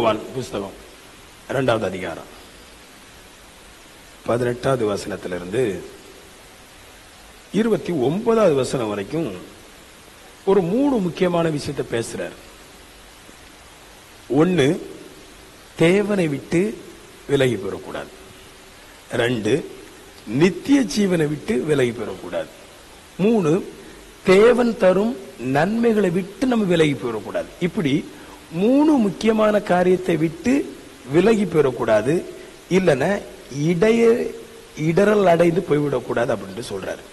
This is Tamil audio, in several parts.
யோவான் புஸ்தகம் 2வது அதிகாரம் 18வது வசனத்திலிருந்து 29வது வசனம் வரைக்கும் ஒரு 3 முக்கியமான விஷயத்தை பேசுறார். 1, தேவனை விட்டு விலகி பெறக்கூடாது. 2, நித்திய ஜீவனை விட்டு விலகி பெறக்கூடாது. 3, தேவன் தரும் நன்மைகளை விட்டு நம்ம விலகி பெறக்கூடாது. இப்படி 3 முக்கியமான காரியத்தை விட்டு விலகி பெறக்கூடாது, இல்லைன்னா இடரல் அடைந்து போய்விடக்கூடாது அப்படின்னு சொல்றாரு.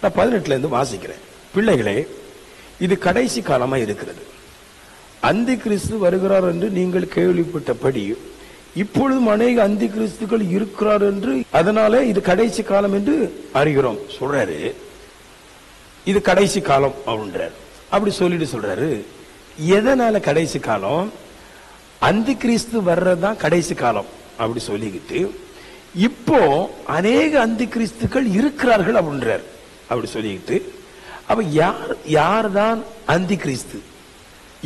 நான் 18ல இருந்து வாசிக்கிறேன். பிள்ளைகளே, இது கடைசி காலமா இருக்கிறது. அந்தி கிறிஸ்து வருகிறார் என்று நீங்கள் கேள்விப்பட்டபடி இப்பொழுதும் அநேக அந்தி கிறிஸ்துக்கள் இருக்கிறார் என்று, அதனால இது கடைசி காலம் என்று அறிகிறோம் சொல்றாரு. இது கடைசி காலம் அப்படின்றார். அப்படி சொல்லிட்டு சொல்றாரு, எதனால கடைசி காலம்? அந்தி கிறிஸ்து வர்றதுதான் கடைசி காலம் அப்படி சொல்லிக்கிட்டு, இப்போ அநேக அந்தி கிறிஸ்துக்கள் இருக்கிறார்கள் அப்படின்றார். அப்படி சொல்லிக்கிட்டு, அப்ப யார் தான் அந்தி கிறிஸ்து?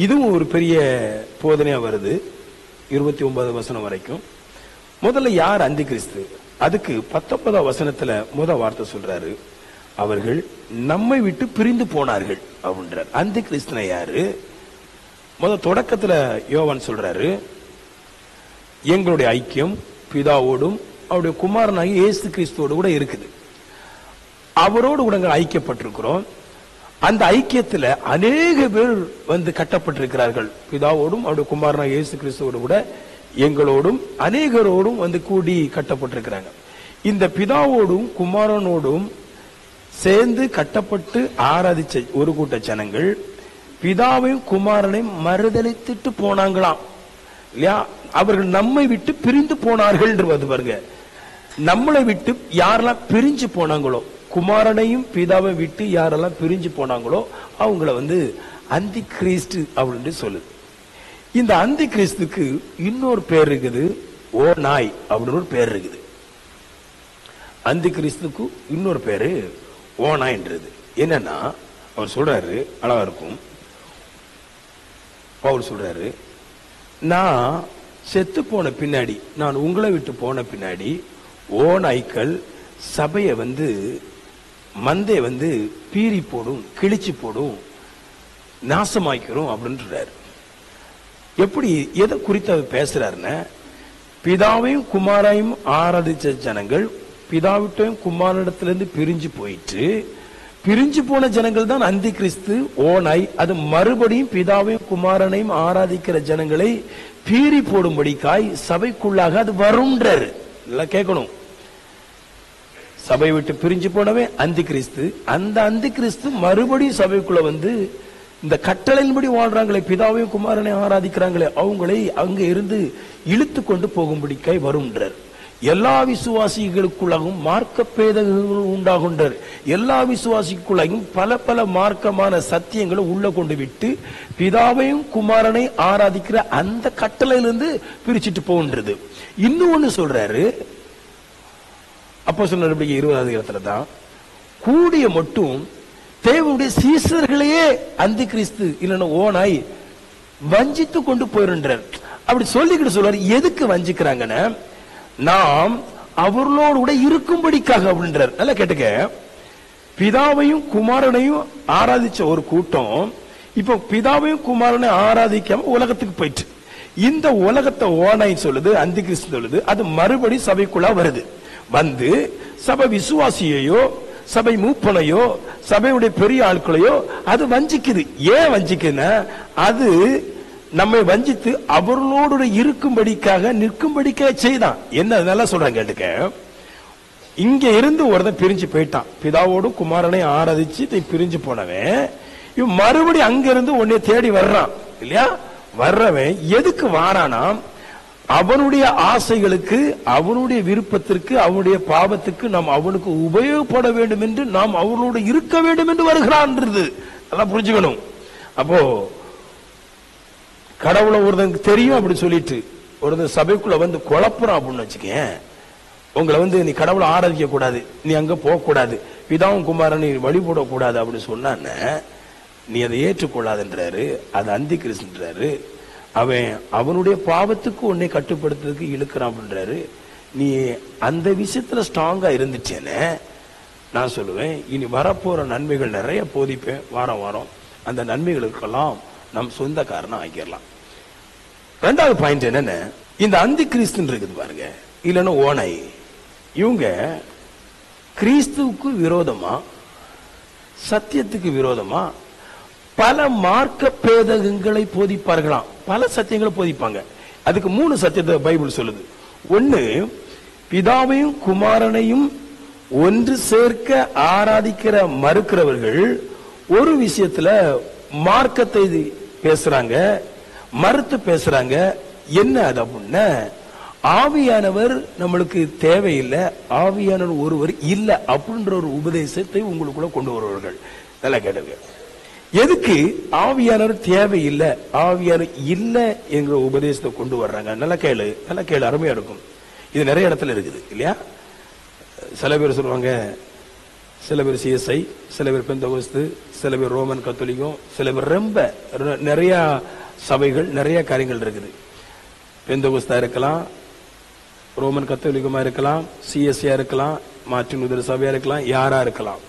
இதுவும் ஒரு பெரிய போதனையா வருது. 29 வசனம் வரைக்கும். முதல்ல யார் அந்தி கிறிஸ்து? அதுக்கு 19வது வசனத்துல முதல் வார்த்தை சொல்றாரு, அவர்கள் நம்மை விட்டு பிரிந்து போனார்கள் அப்படின்றார். அந்தி கிறிஸ்துனா யாரு? முதல் தொடக்கத்துல யோவான் சொல்றாரு, எங்களுடைய ஐக்கியம் பிதாவோடும் அவருடைய குமாரனாகி இயேசு கிறிஸ்துவோடு கூட இருக்குது. அவரோடு கூட ஐக்கியப்பட்டிருக்கிறோம். அந்த ஐக்கியத்துல அநேக பேர் வந்து கட்டப்பட்டிருக்கிறார்கள். பிதாவோடும் அவருடைய குமாரனாகி இயேசு கிறிஸ்துவோடு கூட எங்களோடும் அநேகரோடும் வந்து கூடி கட்டப்பட்டிருக்கிறாங்க. இந்த பிதாவோடும் குமாரனோடும் சேர்ந்து கட்டப்பட்டு ஆராதிச்ச ஒரு கூட்ட ஜனங்கள் பிதாவையும் குமாரனையும் மறுதலித்துட்டு போனாங்களாம் இல்லையா? அவர்கள் நம்மை விட்டு பிரிந்து போனார்கள் பாருங்க. நம்மளை விட்டு யாரெல்லாம் பிரிஞ்சு போனாங்களோ, குமாரனையும் பிதாவை விட்டு யாரெல்லாம் பிரிஞ்சு போனாங்களோ அவங்கள வந்து அந்தி கிறிஸ்து அப்படின்னு சொல்லுது. இந்த அந்தி கிறிஸ்துக்கு இன்னொரு பேர் இருக்குது, ஓ நாய் அப்படின்னு ஒரு பேர் இருக்குது. அந்தி கிறிஸ்துக்கு இன்னொரு பேரு ஓ நாய்ன்றது. என்னன்னா அவர் சொல்றாரு, அழகா இருக்கும். பவுல் சொல்றாரு, நான் செத்து போன பின்னாடி, நான் உங்களை விட்டு போன பின்னாடி ஓ நாய்க்கள் சபையை வந்து மந்தை வந்து பீறி போடும், கிழிச்சு போடும், நாசமாக்கிறோம் அப்படின்றாரு. எப்படி எதை குறித்து அவர் பேசுறாருன்னா, பிதாவையும் குமாரையும் ஆராதிச்ச ஜனங்கள் பிதாவிட்டையும் குமாரனிடத்திலிருந்து பிரிஞ்சு போயிட்டு, பிரிஞ்சு போன ஜனங்கள் தான் அந்தி கிறிஸ்து, ஓனாய். அது மறுபடியும் பிதாவையும் குமாரனையும் ஆராதிக்கிற ஜனங்களை பீறி போடும்படிக்காய் சபைக்குள்ளாக அது வரும்ன்றாரு. எல்லாம் கேட்கணும். சபை விட்டு பிரிஞ்சு போனவே அந்தி கிறிஸ்து. அந்த அந்தி கிறிஸ்து மறுபடியும் சபைக்குள்ள வந்து இந்த கட்டளையின்படி வாழ்றாங்களே, பிதாவையும் குமாரனையும் ஆராதிக்கிறாங்களே, அவங்களை அங்க இருந்து இழுத்து கொண்டு போகும்படிக்காய் வரும்ன்றார். எல்லா விசுவாசிகளுக்குள்ளாகவும் மார்க்க பேதங்கள் உண்டாகின்றார். எல்லா விசுவாசிக்குள்ளாகவும் பல பல மார்க்கமான சத்தியங்களை உள்ள கொண்டு விட்டு பிதாவையும் குமாரனை ஆராதிக்கிற அந்த கட்டளையிலிருந்து பிரிச்சுட்டு போகின்றது. இன்னும் ஒண்ணு சொல்றாரு, அப்போஸ்தலர் 20வது இடத்துல தான், கூடிய மட்டும் தேவனுடைய சீசர்களையே அந்தி கிறிஸ்து இல்லைன்னா ஓனாய் வஞ்சித்து கொண்டு போயிருன்றார். அப்படி சொல்லிக்கிட்டு சொல்றாரு, எதுக்கு வஞ்சிக்கிறாங்கன்னா, நாம் அவர்களோடு கூட இருக்கும்படிக்காக அப்படின்றார். நல்லா கேட்டுக்க, பிதாவையும் குமாரனையும் ஆராதிச்ச ஒரு கூட்டம் இப்ப பிதாவையும் குமாரனை ஆராதிக்காம உலகத்துக்கு போயிட்டு, இந்த உலகத்தை ஓனாய் சொல்லுது, அந்தி கிறிஸ்து சொல்லுது, அது மறுபடி சபைக்குள்ள வருது. வந்து சபை விசுவாசியையோ சபை மூப்பனையோ சபையுடைய பெரிய ஆட்களையோ அது வஞ்சிக்குது. ஏன் வஞ்சிக்குன்னா, அது நம்மை வஞ்சித்து அவர்களோடு இருக்கும்படிக்காக நிற்கும்படிக்காக செய்தான். என்ன நல்லா சொல்றாங்க கேட்டுக்க, இங்க இருந்து ஒருத்தன் பிரிஞ்சு போயிட்டான், பிதாவோடு குமாரனை ஆராதிச்சு பிரிஞ்சு போனவன் இவன் மறுபடி அங்க இருந்து உன்னை தேடி வர்றான் இல்லையா? வர்றவன் எதுக்கு வாரானா, அவனுடைய ஆசைகளுக்கு, அவனுடைய விருப்பத்திற்கு, அவனுடைய பாவத்துக்கு நாம் அவனுக்கு உபயோகப்பட வேண்டும் என்று, நாம் அவர்களோடு இருக்க வேண்டும் என்று வருகிறான்றது எல்லாம் புரிஞ்சுக்கணும். அப்போ கடவுளை ஒருத்தனுக்கு தெரியும் அப்படி சொல்லிட்டு ஒருத்தன் சபைக்குள்ள வந்து குழப்பறான் அப்படின்னு வச்சுக்கேன், உங்களை வந்து நீ கடவுளை ஆராதிக்க கூடாது, நீ அங்க போக கூடாது, பிதாவும் குமாரன் நீ வழிபடக்கூடாது அப்படின்னு சொன்னான்னு நீ அதை ஏற்றுக்கொள்ளாதுன்றாரு. அது அந்தி கிறிஸ்துன்றாரு. அவன் அவனுடைய பாவத்துக்கு உன்னை கட்டுப்படுத்துறதுக்கு இழுக்கிறான் பண்றாரு. நீ அந்த விஷயத்துல ஸ்ட்ராங்கா இருந்துச்சேன்னு நான் சொல்லுவேன், இனி வரப்போற நன்மைகள் நிறைய போதிப்பேன். வாரம் வாரம் அந்த நன்மைகளுக்கெல்லாம் நம் சொந்த காரணம் ஆக்கிடலாம். ரெண்டாவது பாயிண்ட் என்னன்னு, இந்த அந்தி கிறிஸ்துன்னு இருக்குது பாருங்க, இல்லைன்னா ஓனை, இவங்க கிறிஸ்துவுக்கு விரோதமா சத்தியத்துக்கு விரோதமா பல மார்க்க பேதகங்களை போதிப்பார்களாம். பல சத்தியங்களை போதிப்பாங்க. அதுக்கு 3 சத்தியத்தை பைபிள் சொல்லுது. ஒன்னு, பிதாவையும் குமாரனையும் ஒன்று சேர்க்க ஆராதிக்கிற மறுக்கிறவர்கள் ஒரு விஷயத்துல மார்க்கத்தை பேசுறாங்க, மறுத்து பேசுறாங்க. என்ன அது அப்படின்னா, ஆவியானவர் நம்மளுக்கு தேவையில்லை, ஆவியானவர் ஒருவர் இல்லை அப்படின்ற ஒரு உபதேசத்தை உங்களுக்குள்ள கொண்டு வருவார்கள். நல்லா கேட்டுங்க, எதுக்கு ஆவியானவர் தேவையில்லை, ஆவியானவர் இல்லை என்கிற உபதேசத்தை கொண்டு வர்றாங்க? நல்லா கேளு, நல்லா கேளு, அருமையா இருக்கும். இது நிறைய இடத்துல இருக்குது இல்லையா? சில பேர் சொல்லுவாங்க, சில பேர் சிஎஸ்ஐ, சில பேர் பெந்தகோஸ்து, சில பேர் ரோமன் கத்தோலிக்கம், சில பேர் ரொம்ப நிறைய சபைகள், நிறைய காரியங்கள் இருக்குது. பெந்தகோஸ்தா இருக்கலாம், ரோமன் கத்தோலிக்கமா இருக்கலாம், சிஎஸ்ஐயா இருக்கலாம், மார்ட்டின் லூதர் சபையா இருக்கலாம், யாரா இருக்கலாம்.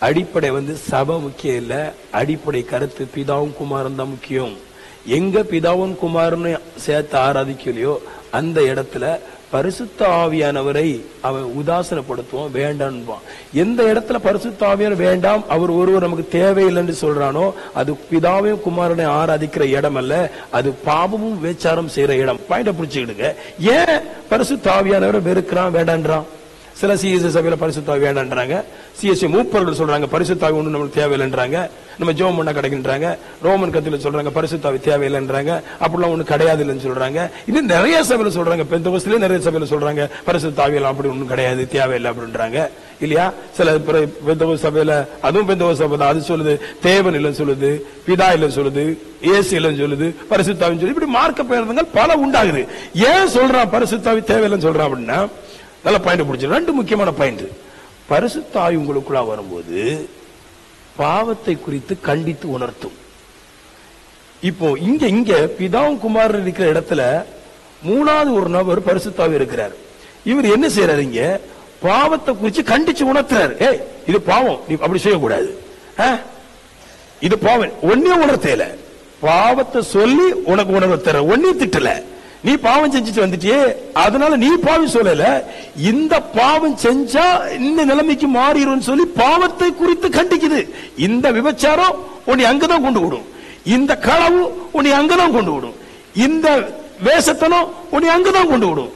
அடிப்படை சபை முக்கியம் இல்ல, அடிப்படை கருத்து பிதாவும் குமாரன் தான் முக்கியம். எங்க பிதாவும் குமாரன் சேர்த்து ஆராதிக்கலையோ அந்த இடத்துல பரிசுத்த ஆவியானவரை அவன் உதாசனப்படுத்துவான், வேண்டான்பான். எந்த இடத்துல பரிசுத்த ஆவியானவர் வேண்டாம், அவர் ஒருவர் நமக்கு தேவையில்லைன்னு சொல்றானோ அது பிதாவையும் குமாரனை ஆராதிக்கிற இடம் அல்ல, அது பாவமும் வேச்சாரம் செய்யற இடம். பாயிண்ட புடிச்சுக்கிடுங்க. ஏன் பரிசுத்த ஆவியானவரை வெறுக்கிறான், வேண்டான்றான்? சில சிஎஸ்ஐ சபையில பரிசுத்த ஆவி வேண்டான்றாங்க, சிஎஸ்ஐ மூப்பர்கள் சொல்றாங்க பரிசுத்த ஆவி ஒண்ணு நமக்கு தேவையில்லைன்றாங்க, நம்ம ஜெபம் பண்ண கிடைக்கின்றாங்க. ரோமன் கத்தோலிக்க சொல்றாங்க பரிசுத்த ஆவி தேவையில்லைன்றாங்க, அப்படிலாம் ஒண்ணு கிடையாது இல்லைன்னு சொல்றாங்க. இது நிறைய சபையில சொல்றாங்க, பெந்தகோஸ்திலே நிறைய சபையில சொல்றாங்க பரிசுத்த ஆவியெல்லாம் அப்படி ஒண்ணும் கிடையாது, தேவையில்லை அப்படின்றாங்க இல்லையா? சில பெந்தகோஸ்து சபையில, அதுவும் பெந்தகோஸ்து சபை தான், அது சொல்லுது தேவன் இல்லைன்னு சொல்லுது, பிதா இல்லைன்னு சொல்லுது, இயேசு இல்லைன்னு சொல்லுது, பரிசுத்த ஆவின்னு சொல்லி இப்படி மார்க்க பேதங்கள் பல உண்டாகுது. ஏன் சொல்றான் பரிசுத்த ஆவி தேவையில்லைன்னு சொல்றான் அப்படின்னா, நல்ல பாயிண்ட் பிடிச்சு. 2 முக்கியமான பாயிண்ட். பரிசுத்த ஆவி உங்களுக்குள்ள வரும்போது பாவத்தை குறித்து கண்டித்து உணர்த்தும். இப்போ இங்க பிதாவும் குமாரன் இருக்கிற இடத்துல 3வது ஒரு நபர் பரிசுத்த ஆவி இருக்கிறார். இவர் என்ன செய்யறாரு? இங்க பாவத்தை குறித்து கண்டிச்சு உணர்த்துறாரு. ஏய், இது பாவம், நீ அப்படி செய்யக்கூடாது, இது பாவம். ஒன்னே உணர்த்தல, பாவத்தை சொல்லி உனக்கு உணர்த்துற, ஒன்னே திட்டல. நீ பாவம் செஞ்சுட்டு வந்துட்டியே, அதனால நீ பாவம் சொல்லல, இந்த பாவம் செஞ்சா இந்த நிலைமைக்கு மாறிடும் சொல்லி பாவத்தை குறித்து கண்டிக்குது. இந்த விபச்சாரம் உன்னை அங்கதான் கொண்டு விடும், இந்த களவு உன்னை அங்கதான் கொண்டு விடும், இந்த வேஷத்தனம் உன்னை அங்கதான் கொண்டு விடும்,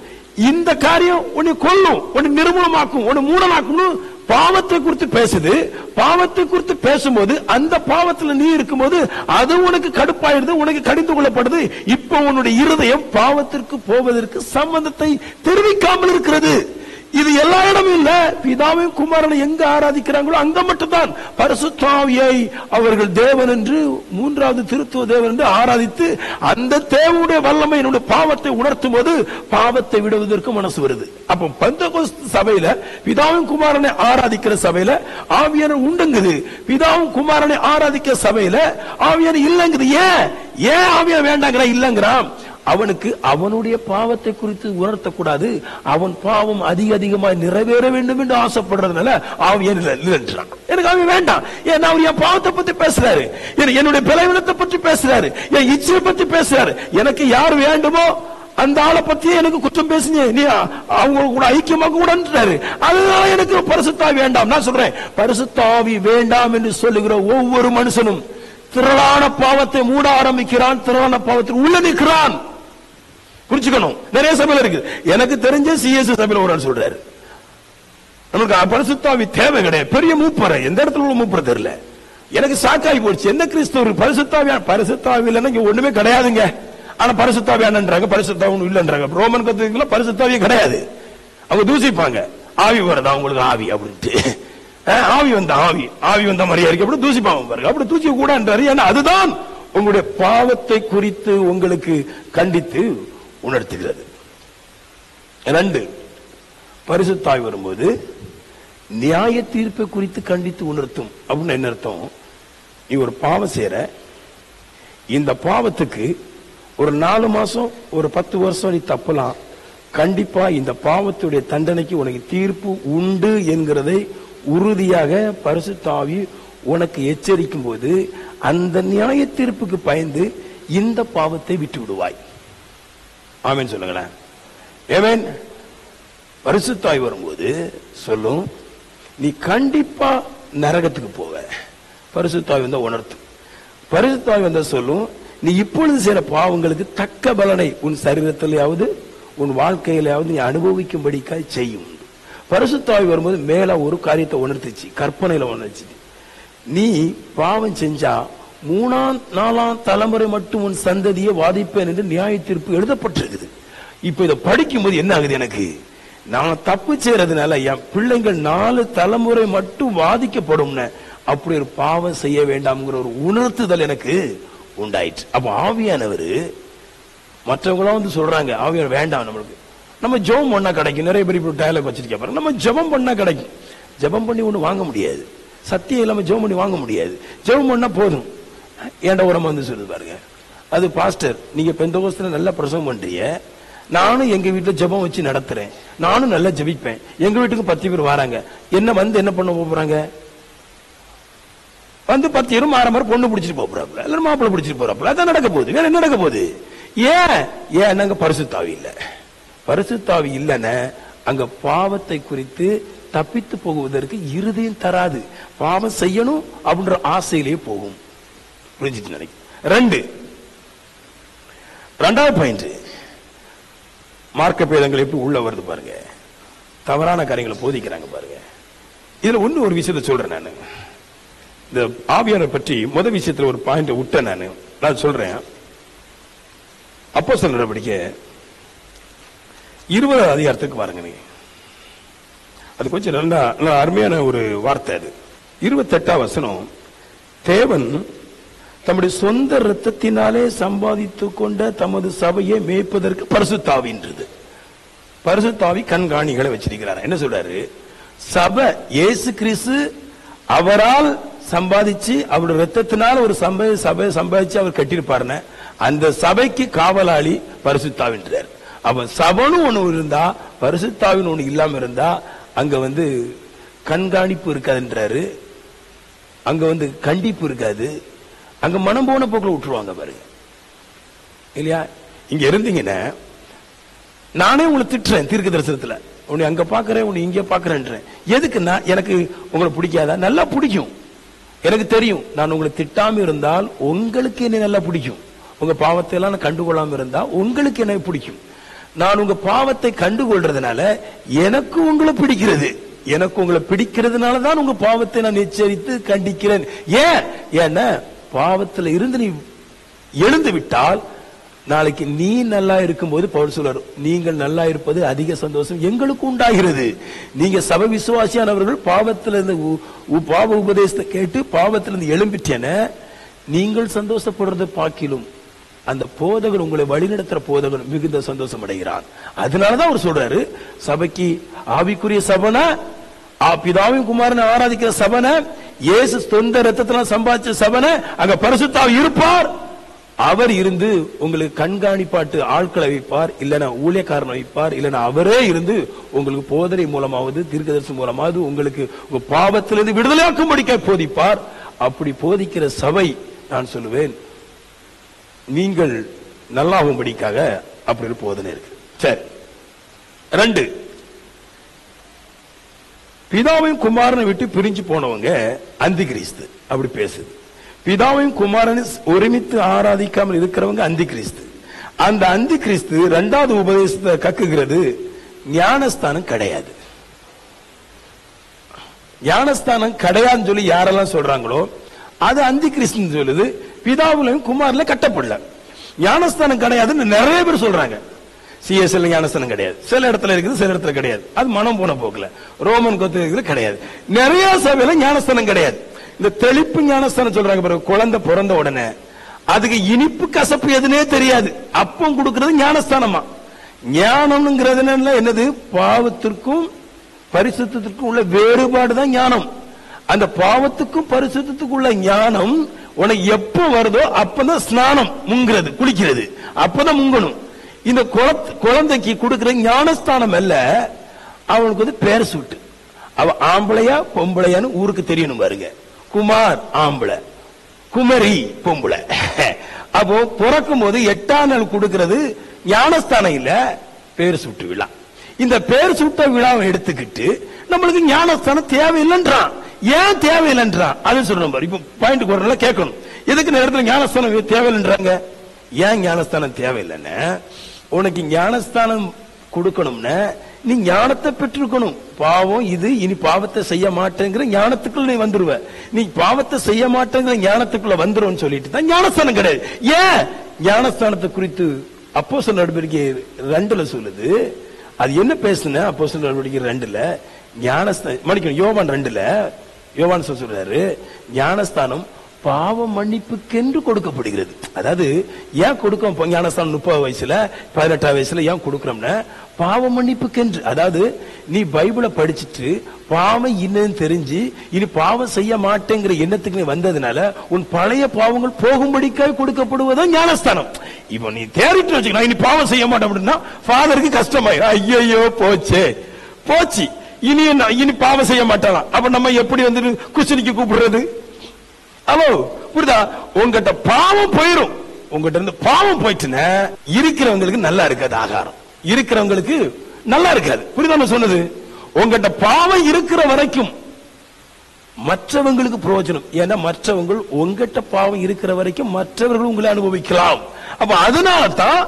இந்த காரியம் உன்னை கொல்லும், உன்னை நிர்மூலமாக்கும், உன்னை மூடனாக்கும். பாவத்தை குறித்து பேசுது. பாவத்தை குறித்து பேசும்போது அந்த பாவத்தில் நீ இருக்கும்போது அது உனக்கு கடுப்பாயிடுது, உனக்கு கடிந்து கொள்ளப்படுது. இப்ப உன்னுடைய இருதயம் பாவத்திற்கு போவதற்கு சம்பந்தத்தை தெரிவிக்காமல் இருக்கிறது. இது எல்லா இடமும் இல்ல. பிதாவையும் குமாரனை எங்க ஆராதிக்கிறாங்களோ அங்க மட்டும்தான் பரிசுத்த ஆவியை அவர்கள் தேவன் என்று, 3வது திருத்துவ தேவன் என்று ஆராதித்து அந்த தேவனுடைய வல்லமை என்னுடைய பாவத்தை உணர்த்தும் போது பாவத்தை விடுவதற்கு மனசு வருது. அப்ப பெந்தகோஸ்து சபையில பிதாவும் குமாரனை ஆராதிக்கிற சபையில ஆவியான உண்டுங்குது, பிதாவும் குமாரனை ஆராதிக்கிற சபையில ஆவியான இல்லங்குது. ஏன் ஆவியான வேண்டாங்கிற இல்லங்கிறான்? அவனுக்கு அவனுடைய பாவத்தை குறித்து உணர்த்தக்கூடாது, அவன் பாவம் அதிகமாய் நிறைவேற வேண்டும் என்று ஆசைப்படுறதுனால ஆவியன் இல்லைன்றான். எனக்கு ஆவிய வேண்டாம். ஏன் அவர் என் பாவத்தை பத்தி பேசுறாரு, என்னுடைய பலவீனத்தை பற்றி பேசுறாரு, என் இச்சையை பத்தி பேசுறாரு. எனக்கு யார் வேண்டுமோ அந்த ஆளை பத்தியே எனக்கு குற்றம் பேசுங்க, நீ அவங்க கூட ஐக்கியமாக கூடன்றாரு. அதனால எனக்கு பரிசுத்த ஆவி வேண்டாம். நான் சொல்றேன், பரிசுத்த ஆவி வேண்டாம் என்று சொல்லுகிற ஒவ்வொரு மனுஷனும் திரளான பாவத்தை மூட ஆரம்பிக்கிறான், திரளான பாவத்தில் உள்ள நிற்கிறான். புரிச்சுக்கணும். நிறைய சபையில இருக்கு. எனக்கு தெரிஞ்ச சிஎஸ்ஐ சபையில ஒரு ஆள் சொல்றாரு, நமக்கு பரிசுத்த ஆவி தேவை கிடையாது, பெரிய மூப்பரை எந்த இடத்துல உள்ள மூப்பரை தெரியல. எனக்கு சாக்காய் போச்சு, என்ன கிறிஸ்தவர் பரிசுத்த ஆவி இல்லைன்னா இங்க ஒண்ணுமே கிடையாதுங்க. ஆனா பரிசுத்த ஆவி என்னன்றாங்க, பரிசுத்த ஆவி இல்லைன்றாங்க. ரோமன் கத்தோலிக்கல பரிசுத்த ஆவி கிடையாது, அவங்க தூசிப்பாங்க. ஆவி வருதா உங்களுக்கு ஆவி அப்படின்ட்டு, ஆவி வந்த மாதிரியா இருக்கு அப்படி தூசிப்பாங்க பாருங்க. அப்படி தூசி கூட என்றாரு. ஏன்னா அதுதான் உங்களுடைய பாவத்தை குறித்து உங்களுக்கு கண்டித்து உணர்த்துகிறது. 2, பரிசுத்த ஆவி வரும்போது நியாய தீர்ப்பை குறித்து கண்டித்து உணர்த்தும். அப்படின்னு என்ன அர்த்தம்? நீ ஒரு பாவம் செய்யற, இந்த பாவத்துக்கு ஒரு 4 மாசம் ஒரு 10 வருஷம் நீ தப்பலாம், கண்டிப்பா இந்த பாவத்துடைய தண்டனைக்கு உனக்கு தீர்ப்பு உண்டு என்கிறதை உறுதியாக பரிசுத்த ஆவி உனக்கு எச்சரிக்கும் போது அந்த நியாய தீர்ப்புக்கு பயந்து இந்த பாவத்தை விட்டு விடுவாய். ஆமென் சொல்லுங்களேன். ஆமென். பரிசுத்த ஆவி வரும்போது சொல்லும், நீ கண்டிப்பா நரகத்துக்கு போவ. பரிசுத்த ஆவி வந்தா உணர்த்து. பரிசுத்த ஆவி வந்தா சொல்லும், நீ இப்பொழுது செய்யற பாவங்களுக்கு தக்க பலனை உன் சரீரத்திலேயாவது உன் வாழ்க்கையிலாவது நீ அனுபவிக்கும்படிக்காய் செய்யும். பரிசுத்த ஆவி வரும்போது மேல ஒரு காரியத்தை உணர்த்துச்சு, கற்பனையில உணர்த்துச்சு. நீ பாவம் செஞ்சா 3ஆம் 4ஆம் தலைமுறை மட்டும் உன் சந்ததியை வாதிப்பேன் என்று நியாய தீர்ப்பு எழுதப்பட்டிருக்குது. இப்ப இதை படிக்கும்போது என்ன ஆகுது, எனக்கு நான் தப்பு செய்யறதுனால என் பிள்ளைங்கள் 4 தலைமுறை மட்டும் வாதிக்கப்படும், அப்படி ஒரு பாவம் செய்ய வேண்டாம்ங்கிற ஒரு உணர்த்துதல் எனக்கு உண்டாயிற்று. அப்ப ஆவியானவர் மற்றவங்களாம் வந்து சொல்றாங்க ஆவியானவர் வேண்டாம் நம்மளுக்கு, நம்ம ஜெபம் பண்ணா கிடைக்கும். நிறைய பேர் இப்படி டயலாக் வச்சிருக்க பாருங்க, நம்ம ஜெபம் பண்ணா கிடைக்கும். ஜெபம் பண்ணி ஒண்ணு வாங்க முடியாது, சத்தியம் இல்லாம ஜெபம் பண்ணி வாங்க முடியாது. ஜெபம் பண்ணா போதும். ஏன்டா உரமா வந்து சொல்லுது பாருங்க, அது பாஸ்டர் நீங்க பெந்தகோஸ்துல நல்ல பிரசங்கம் பண்றீங்க, நானும் எங்க வீட்டுல ஜெபம் வச்சு நடத்துறேன், நானும் நல்லா ஜெபிப்பேன், எங்க வீட்டுக்கு 10 பேர் வராங்க, என்ன வந்து என்ன பண்ண போறாங்க, வந்து 10 பேரும் மாற மாதிரி பொண்ணு பிடிச்சிட்டு போறாப்புல, எல்லாரும் மாப்பிள்ளை பிடிச்சிட்டு போறாப்புல, அதான் நடக்க போகுது. வேற என்ன நடக்க போகுது? ஏன் அங்க பரிசுத்தாவி இல்ல. பரிசுத்தாவி இல்லைன்னு அங்க பாவத்தை குறித்து தப்பித்து போகுவதற்கு இருதயம் தராது. பாவம் செய்யணும் அப்படின்ற ஆசையிலேயே போகும். புரிஞ்சுட்டு நினைக்கிறேன். 2வது பாயிண்ட், மார்க்க பேதங்கள் எப்படி உள்ள வருது பாருங்க, தவறான காரியங்களை போதிக்கிறாங்க பாருங்க. இதுல ஒரு விஷயத்தை சொல்றேன் நான். இந்த ஆவியானவரை பற்றி முதல் விஷயத்துல ஒரு பாயிண்ட் விட்டேன் நான் சொல்றேன். அப்போஸ்தலர் நடவடிக்கை 20வது அதிகாரத்துக்கு பாருங்க. நீங்க அது கொஞ்சம் நல்லா அருமையான ஒரு வார்த்தை. அது 28ஆம் வசனம், தேவன் தம்முடைய சொந்த இரத்தத்தினாலே சம்பாதித்து கொண்ட தமது சபையை மேய்ப்பதற்கு பரிசுத்தாவின்றது. பரிசுத்தாவி கண்காணிகளை வச்சிருக்கிறார். என்ன சொல்றாரு, சபை இயேசு கிறிஸ்து அவரால் சம்பாதிச்சு அவருடைய ரத்தத்தினால ஒரு சபை சம்பாதிச்சு அவர் கட்டியிருப்பாருன்னு அந்த சபைக்கு காவலாளி பரிசுத்தாவின்றார். அவன் சபனும் ஒண்ணு இருந்தா பரிசுத்தாவின் ஒண்ணு இல்லாம இருந்தா அங்க வந்து கண்காணிப்பு இருக்காதுன்றாரு, அங்க வந்து கண்டிப்பு இருக்காது, அங்க மனம் போன போக்குல விட்டுருவாங்க பாருங்க. இல்லையா? இங்க இருந்தீங்கன்னா நானே உங்களை திட்டுறேன் தீர்க்க தரிசனத்துல, உன்னை அங்க பாக்குறேன் உன்னை இங்க பாக்குறேன்றேன். எதுக்குன்னா எனக்கு உங்களை பிடிக்காதா? நல்லா பிடிக்கும், எனக்கு தெரியும். நான் உங்களை திட்டாம இருந்தால் உங்களுக்கு என்ன நல்லா பிடிக்கும். உங்க பாவத்தை எல்லாம் நான் கண்டுகொள்ளாம இருந்தா உங்களுக்கு என்ன பிடிக்கும். நான் உங்க பாவத்தை கண்டுகொள்றதுனால எனக்கு உங்களை பிடிக்கிறது. எனக்கு உங்களை பிடிக்கிறதுனாலதான் உங்க பாவத்தை நான் எச்சரித்து கண்டிக்கிறேன். ஏன்னா பாவத்துல இருந்து நீ எழுந்து விட்டால் நாளைக்கு நீ நல்லா இருக்கும்போது பவுல் சொல்றார், நீங்கள் நல்லா இருப்பது அதிக சந்தோஷம் எங்களுக்கு உண்டாகிறது. நீங்க சபை விசுவாசியானவர்கள் பாவத்திலிருந்து பாவ உபதேசத்தை கேட்டு பாவத்திலிருந்து எழும்பிட்டேன நீங்கள் சந்தோஷப்படுறதை பார்க்கிலும் அந்த போதகர் உங்களை வழிநடத்துற போதகர் மிகுந்த சந்தோஷம் அடைகிறான். அதனாலதான் அவர் சொல்றாரு, சபைக்கு ஆவிக்குரிய சபனை பிதாவையும் குமாரனை ஆராதிக்கிற சபனை, இயேசு சொந்த ரத்தத்தினால் சம்பாதிச்ச சபனை, அங்க பரிசுத்தாவி இருப்பார். அவர் இருந்து உங்களுக்கு கண்காணிப்பாட்டு ஆட்களை வைப்பார், இல்லைன்னா ஊழியக்காரனை வைப்பார், இல்லைன்னா அவரே இருந்து உங்களுக்கு போதனை மூலமாவது தீர்க்கதரிசி மூலமாவது உங்களுக்கு உங்க பாவத்திலிருந்து விடுதலையாக்கும்படிக்க போதிப்பார். அப்படி போதிக்கிற சபை நான் சொல்லுவேன் நீங்கள் நல்லாகும்படிக்காக அப்படி ஒரு போதனை இருக்கு. சரி, 2, பிதாவையும் குமாரனை விட்டு பிரிஞ்சு போனவங்க அந்தி கிறிஸ்து. அப்படி பேசுது. பிதாவையும் குமாரனை ஒருமித்து ஆராதிக்காமல் இருக்கிறவங்க அந்தி கிறிஸ்து. அந்த அந்தி கிறிஸ்து 2வது உபதேசத்தை கக்குகிறது. ஞானஸ்தானம் கிடையாது. ஞானஸ்தானம் கிடையாதுன்னு சொல்லி யாரெல்லாம் சொல்றாங்களோ அது அந்தி கிறிஸ்து சொல்லுது. பிதாவிலையும் குமாரில கட்டப்படல. ஞானஸ்தானம் கிடையாதுன்னு நிறைய பேர் சொல்றாங்க. சிஎஸ்எல் ஞானஸ்தானம் கிடையாது, சில இடத்துல இருக்குது, சில இடத்துல கிடையாது. அது மனம் போன போக்குல ரோமன் கோத்து கிடையாது. நிறைய சபையில ஞானஸ்தானம் கிடையாது. இந்த தெளிப்பு ஞானஸ்தானம் சொல்றாங்க பாருங்க, குழந்தை பிறந்த உடனே அதுக்கு இனிப்பு கசப்பு எதுனே தெரியாது, அப்பம் கொடுக்கிறது ஞானஸ்தானமா. ஞானம்ங்கிறது என்னது? பாவத்திற்கும் பரிசுத்தத்திற்கும் உள்ள வேறுபாடு தான் ஞானம். அந்த பாவத்துக்கும் பரிசுத்தத்துக்கும் உள்ள ஞானம் உனக்கு எப்ப வருதோ அப்பதான் ஸ்நானம், முங்கிறது, குளிக்கிறது. அப்பதான் முங்கணும். இந்த குழந்தைக்கு கொடுக்கிற ஞானஸ்தானம் அல்ல, அவனுக்கு வந்து பேர் சூட்டு. அவ ஆம்பளையா பொம்பளையான்னு ஊருக்கு தெரியணும் பாருங்க. குமார் ஆம்பளை, குமரி பொம்பளை. அப்போ பிறக்கும் போது 8ஆம் நாள் கொடுக்கிறது ஞானஸ்தானம் இல்ல, பேர் சூட்டு விழா. இந்த பேர் சூட்ட விழாவை எடுத்துக்கிட்டு நம்மளுக்கு ஞானஸ்தானம் தேவையில்லைன்றான். ஏன் தேவையில்லைன்றான் அது சொல்றோம் பாரு. இப்ப பாயிண்ட் போறதுல கேட்கணும், எதுக்கு நேரத்தில் ஞானஸ்தானம் தேவையில்லைன்றாங்க? ஏன் ஞானஸ்தானம் தேவையில்லைன்னு, உனக்கு ஞானஸ்தானம் கொடுக்கணும்னா நீ ஞானத்தை பெற்றிருக்கணும். பாவம் இது, இனி பாவத்தை செய்ய மாட்டேங்கிற ஞானத்துக்குள்ள நீ வந்துருவ. நீ பாவத்தை செய்ய மாட்டேங்கிற ஞானத்துக்குள்ள வந்துரும் சொல்லிட்டு தான் ஞானஸ்தானம் கிடையாது. ஏன் ஞானஸ்தானத்தை குறித்து அப்போஸ்தலர் நடவடிக்கை 2 சொல்லுது. அது என்ன பேசுன? அப்போஸ்தலர் நடவடிக்கை 2 ஞானஸ்தானம் மன்னிக்கணும், யோவான் 2 யோவான் சொல்றாரு, ஞானஸ்தானம் பாவ மன்னிப்புக்கென்று கொடுக்கப்படுகிறது. அதாவது ஏன் கொடுக்க ஞானஸ்தானம் 30 வயசுல 18 வயசுல ஏன் கொடுக்கிறோம்னா பாவ மன்னிப்புக்கென்று. அதாவது நீ பைபிளை படிச்சுட்டு பாவம் இன்னும் தெரிஞ்சு இனி பாவம் செய்ய மாட்டேங்கிற எண்ணத்துக்கு நீ வந்ததுனால உன் பழைய பாவங்கள் போகும்படிக்காக கொடுக்கப்படுவதா ஞானஸ்தானம். இப்போ நீ தேறிட்டு வச்சுக்க, இனி பாவம் செய்ய மாட்டேன் அப்படின்னா ஃபாதருக்கு கஷ்டமாயிரும். ஐயோ போச்சே போச்சு, இனி பாவம் செய்ய மாட்டான். அப்ப நம்ம எப்படி வந்து குசினிக்கு கூப்பிடுறது? ஹலோ புரியுதா? உங்ககிட்ட பாவம் போயிரும். உங்ககிட்ட இருந்து பாவம் போயிட்டுன்னா இருக்கிறவங்களுக்கு நல்லா இருக்காது, ஆகாரம் இருக்கிறவங்களுக்கு நல்லா இருக்காது. புரியுதா சொன்னது? உங்ககிட்ட பாவம் இருக்கிற வரைக்கும் மற்றவங்களுக்கு பிரயோஜனம். ஏன்னா மற்றவங்க உங்ககிட்ட பாவம் இருக்கிற வரைக்கும் மற்றவர்கள் உங்களை அனுபவிக்கலாம். அப்ப அதனால தான்